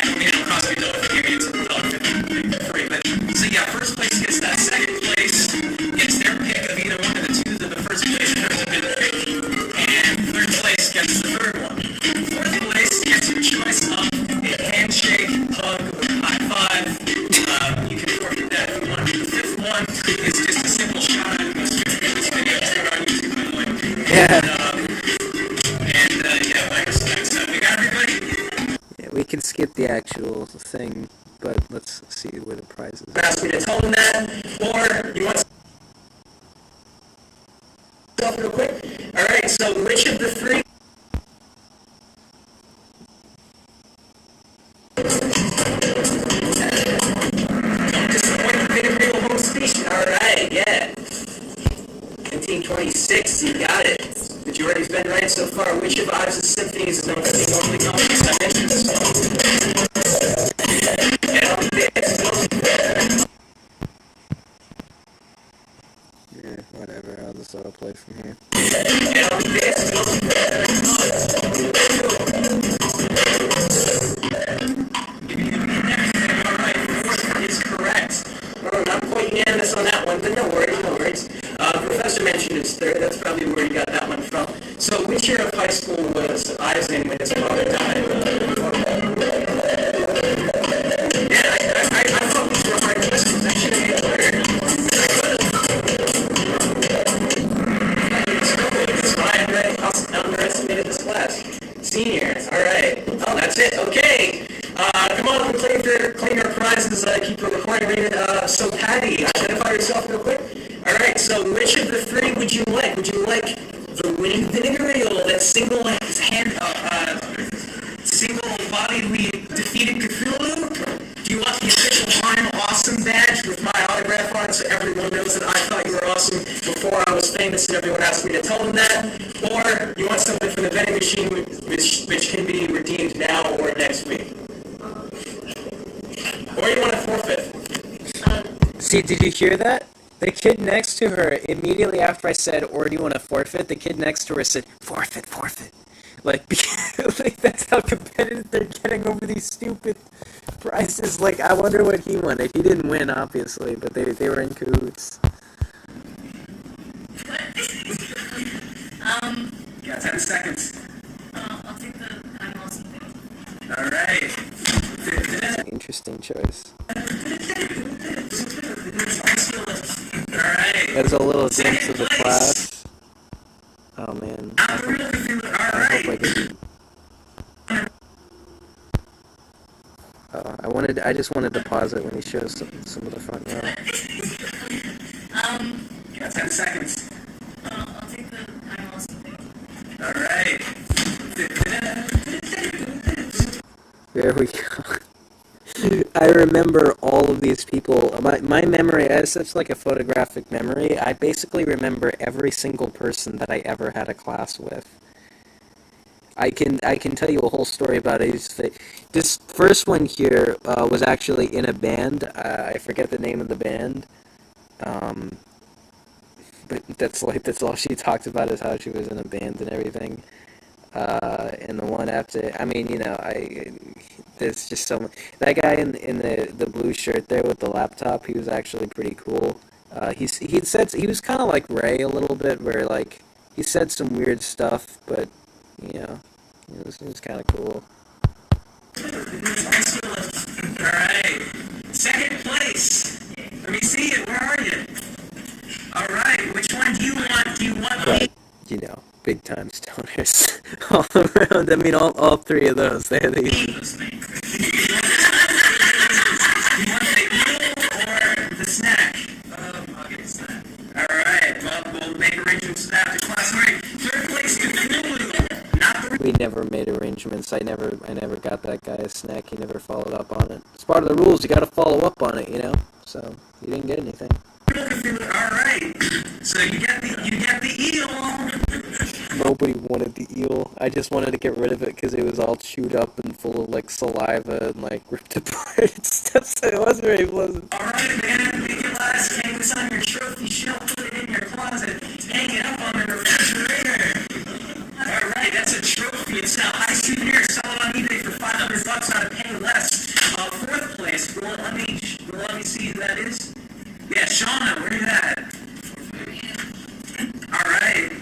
don't mean it'll cost me $1.50, maybe it's $1.50 for free, but, so yeah, first place gets that, second place gets their pick of either one of the two that the first place winners have been picked, and third place gets the third one. Fourth place gets your choice of a handshake, hug, or high five. You can forfeit that if you want. The fifth one is just a simple shout out to this video. It's on YouTube, by the way. Yeah, my respects. We got everybody. Yeah, we can skip the actual thing, but let's see where the prize is. Ask me to tell them that, or you want stuff real quick? Alright, so which of the 3 disappointing video home station? Alright, yeah. 1926, you got it. Did you already been right so far? Which of Ives' symphonies is known as the only company that mentioned this one? Yeah, whatever, I'll just autoplay from here. Is correct. Oh, not quite unanimous on that one, but no worries, no worries. Professor mentioned his third, that's probably where he got that one from. So, which year of high school was Ives in when his father died? Yeah, I thought these were hard questions. I should have made it It's fine, right? I'll underestimated this class. Senior, alright. Oh, that's it, okay. Come on, claim your prizes, keep the recording rated. So Patty, identify yourself real quick. Alright, so which of the 3 would you like? Would you like the winning vinegar ale that single-bodedly defeated Cthulhu? Do you want the official I'm Awesome badge with my autograph on it so everyone knows that I thought you were awesome before I was famous and everyone asked me to tell them that? Or you want something from the vending machine which can be redeemed now or next week? Or you want to forfeit? See, did you hear that? The kid next to her, immediately after I said, or do you want to forfeit, the kid next to her said, forfeit, forfeit. Like, like that's how competitive they're getting over these stupid prizes. Like, I wonder what he wanted. He didn't win, obviously, but they were in cahoots. You got 10 seconds. I'll take the I'm awesome thing. Alright. Interesting choice. Alright. As a little glimpse of the class. Oh man. I hope I get. I just wanted to pause it when he shows some of the front row. You got 10 seconds. I'll take the I'm awesome thing. Alright. There we go. I remember all of these people. My memory, I have such like a photographic memory. I basically remember every single person that I ever had a class with. I can tell you a whole story about it. This first one here was actually in a band. I forget the name of the band. But that's all she talked about is how she was in a band and everything. And the one after, I mean, you know, there's just so much. That guy in the blue shirt there with the laptop, he was actually pretty cool. He was kind of like Ray a little bit, where like he said some weird stuff, but you know, it was kind of cool. Alright. Second place. Let me see it. Where are you? Alright. Which one do you want? Do you want But, you know, big time stoners all around. I mean, all three of those. They had these. you want the evil he never made arrangements. I never got that guy a snack. He never followed up on it. It's part of the rules. You got to follow up on it, you know. So he didn't get anything. Alright, so you get the eel. Nobody wanted the eel. I just wanted to get rid of it because it was all chewed up and full of like saliva and like ripped apart and stuff. So it wasn't very pleasant. Alright, man, make it last. Hang this on your trophy shelf, put it in your closet, hang it up on the refrigerator. Alright, that's a trophy. It's a high souvenir. Sell it on eBay for $500 on a penny less. Fourth place. Let me see who that is. Yeah, Shauna, where you at? Alright.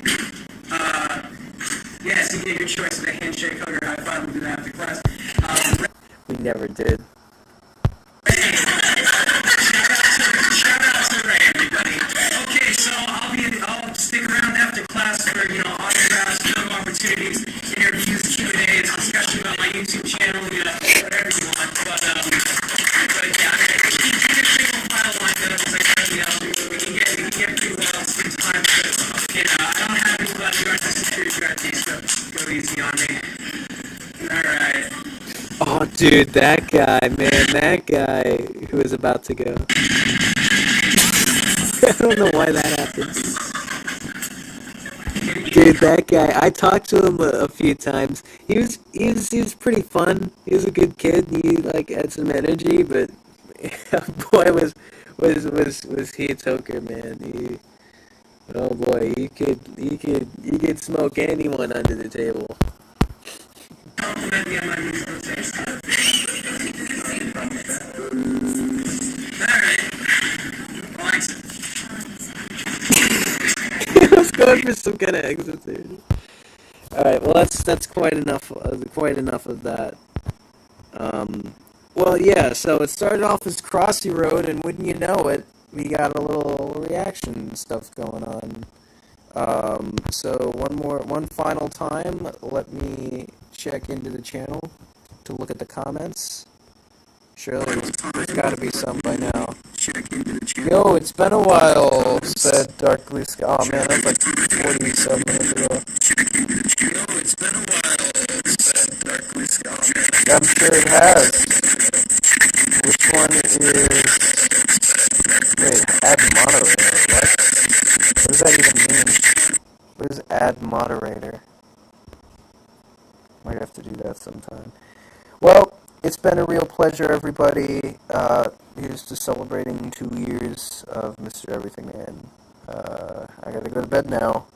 Yeah, so you get your choice of a handshake, hug, or high five. We'll do that after class. We never did. Shout out to Ray, everybody. Okay, so I'll stick around after class for, autographs, photo opportunities, interviews, Q&As, discussion on my YouTube channel, whatever you want. But yeah, keep your single file lined up, as I said, we can get through some time, but, I don't have anybody who has a security guard, so go easy on me. Alright. Oh, dude, that guy, man, that guy who was about to go. I don't know why that happened. Dude, that guy, I talked to him a few times. He was pretty fun. He was a good kid. He like had some energy, but boy was he a toker, man. Oh boy, he could smoke anyone under the table. Compliment me on my musical taste. Alright. I was going for some kind of exit there. Alright, well that's quite enough of that. Well yeah, so it started off as Crossy Road, and wouldn't you know it, we got a little reaction stuff going on. So one final time, let me check into the channel to look at the comments. Surely there's got to be some by now. Yo, it's been a while, said Darkly Sky. Oh man, that's like 47 minutes ago. Yo, it's been a while, said Darkly Sky. I'm sure it has. Which one is... Wait, add moderator. What does that even mean? What is add moderator? Might have to do that sometime. Well, it's been a real pleasure, everybody. Here's to celebrating 2 years of Mr. Everything Man. I gotta go to bed now.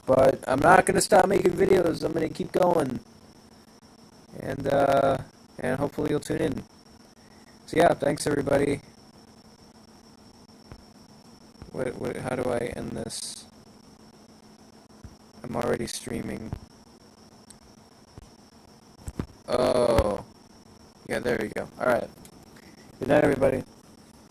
But I'm not gonna stop making videos. I'm gonna keep going. And hopefully you'll tune in. So yeah, thanks everybody. How do I end this? I'm already streaming. Oh. Yeah, there you go. Alright. Good night, everybody.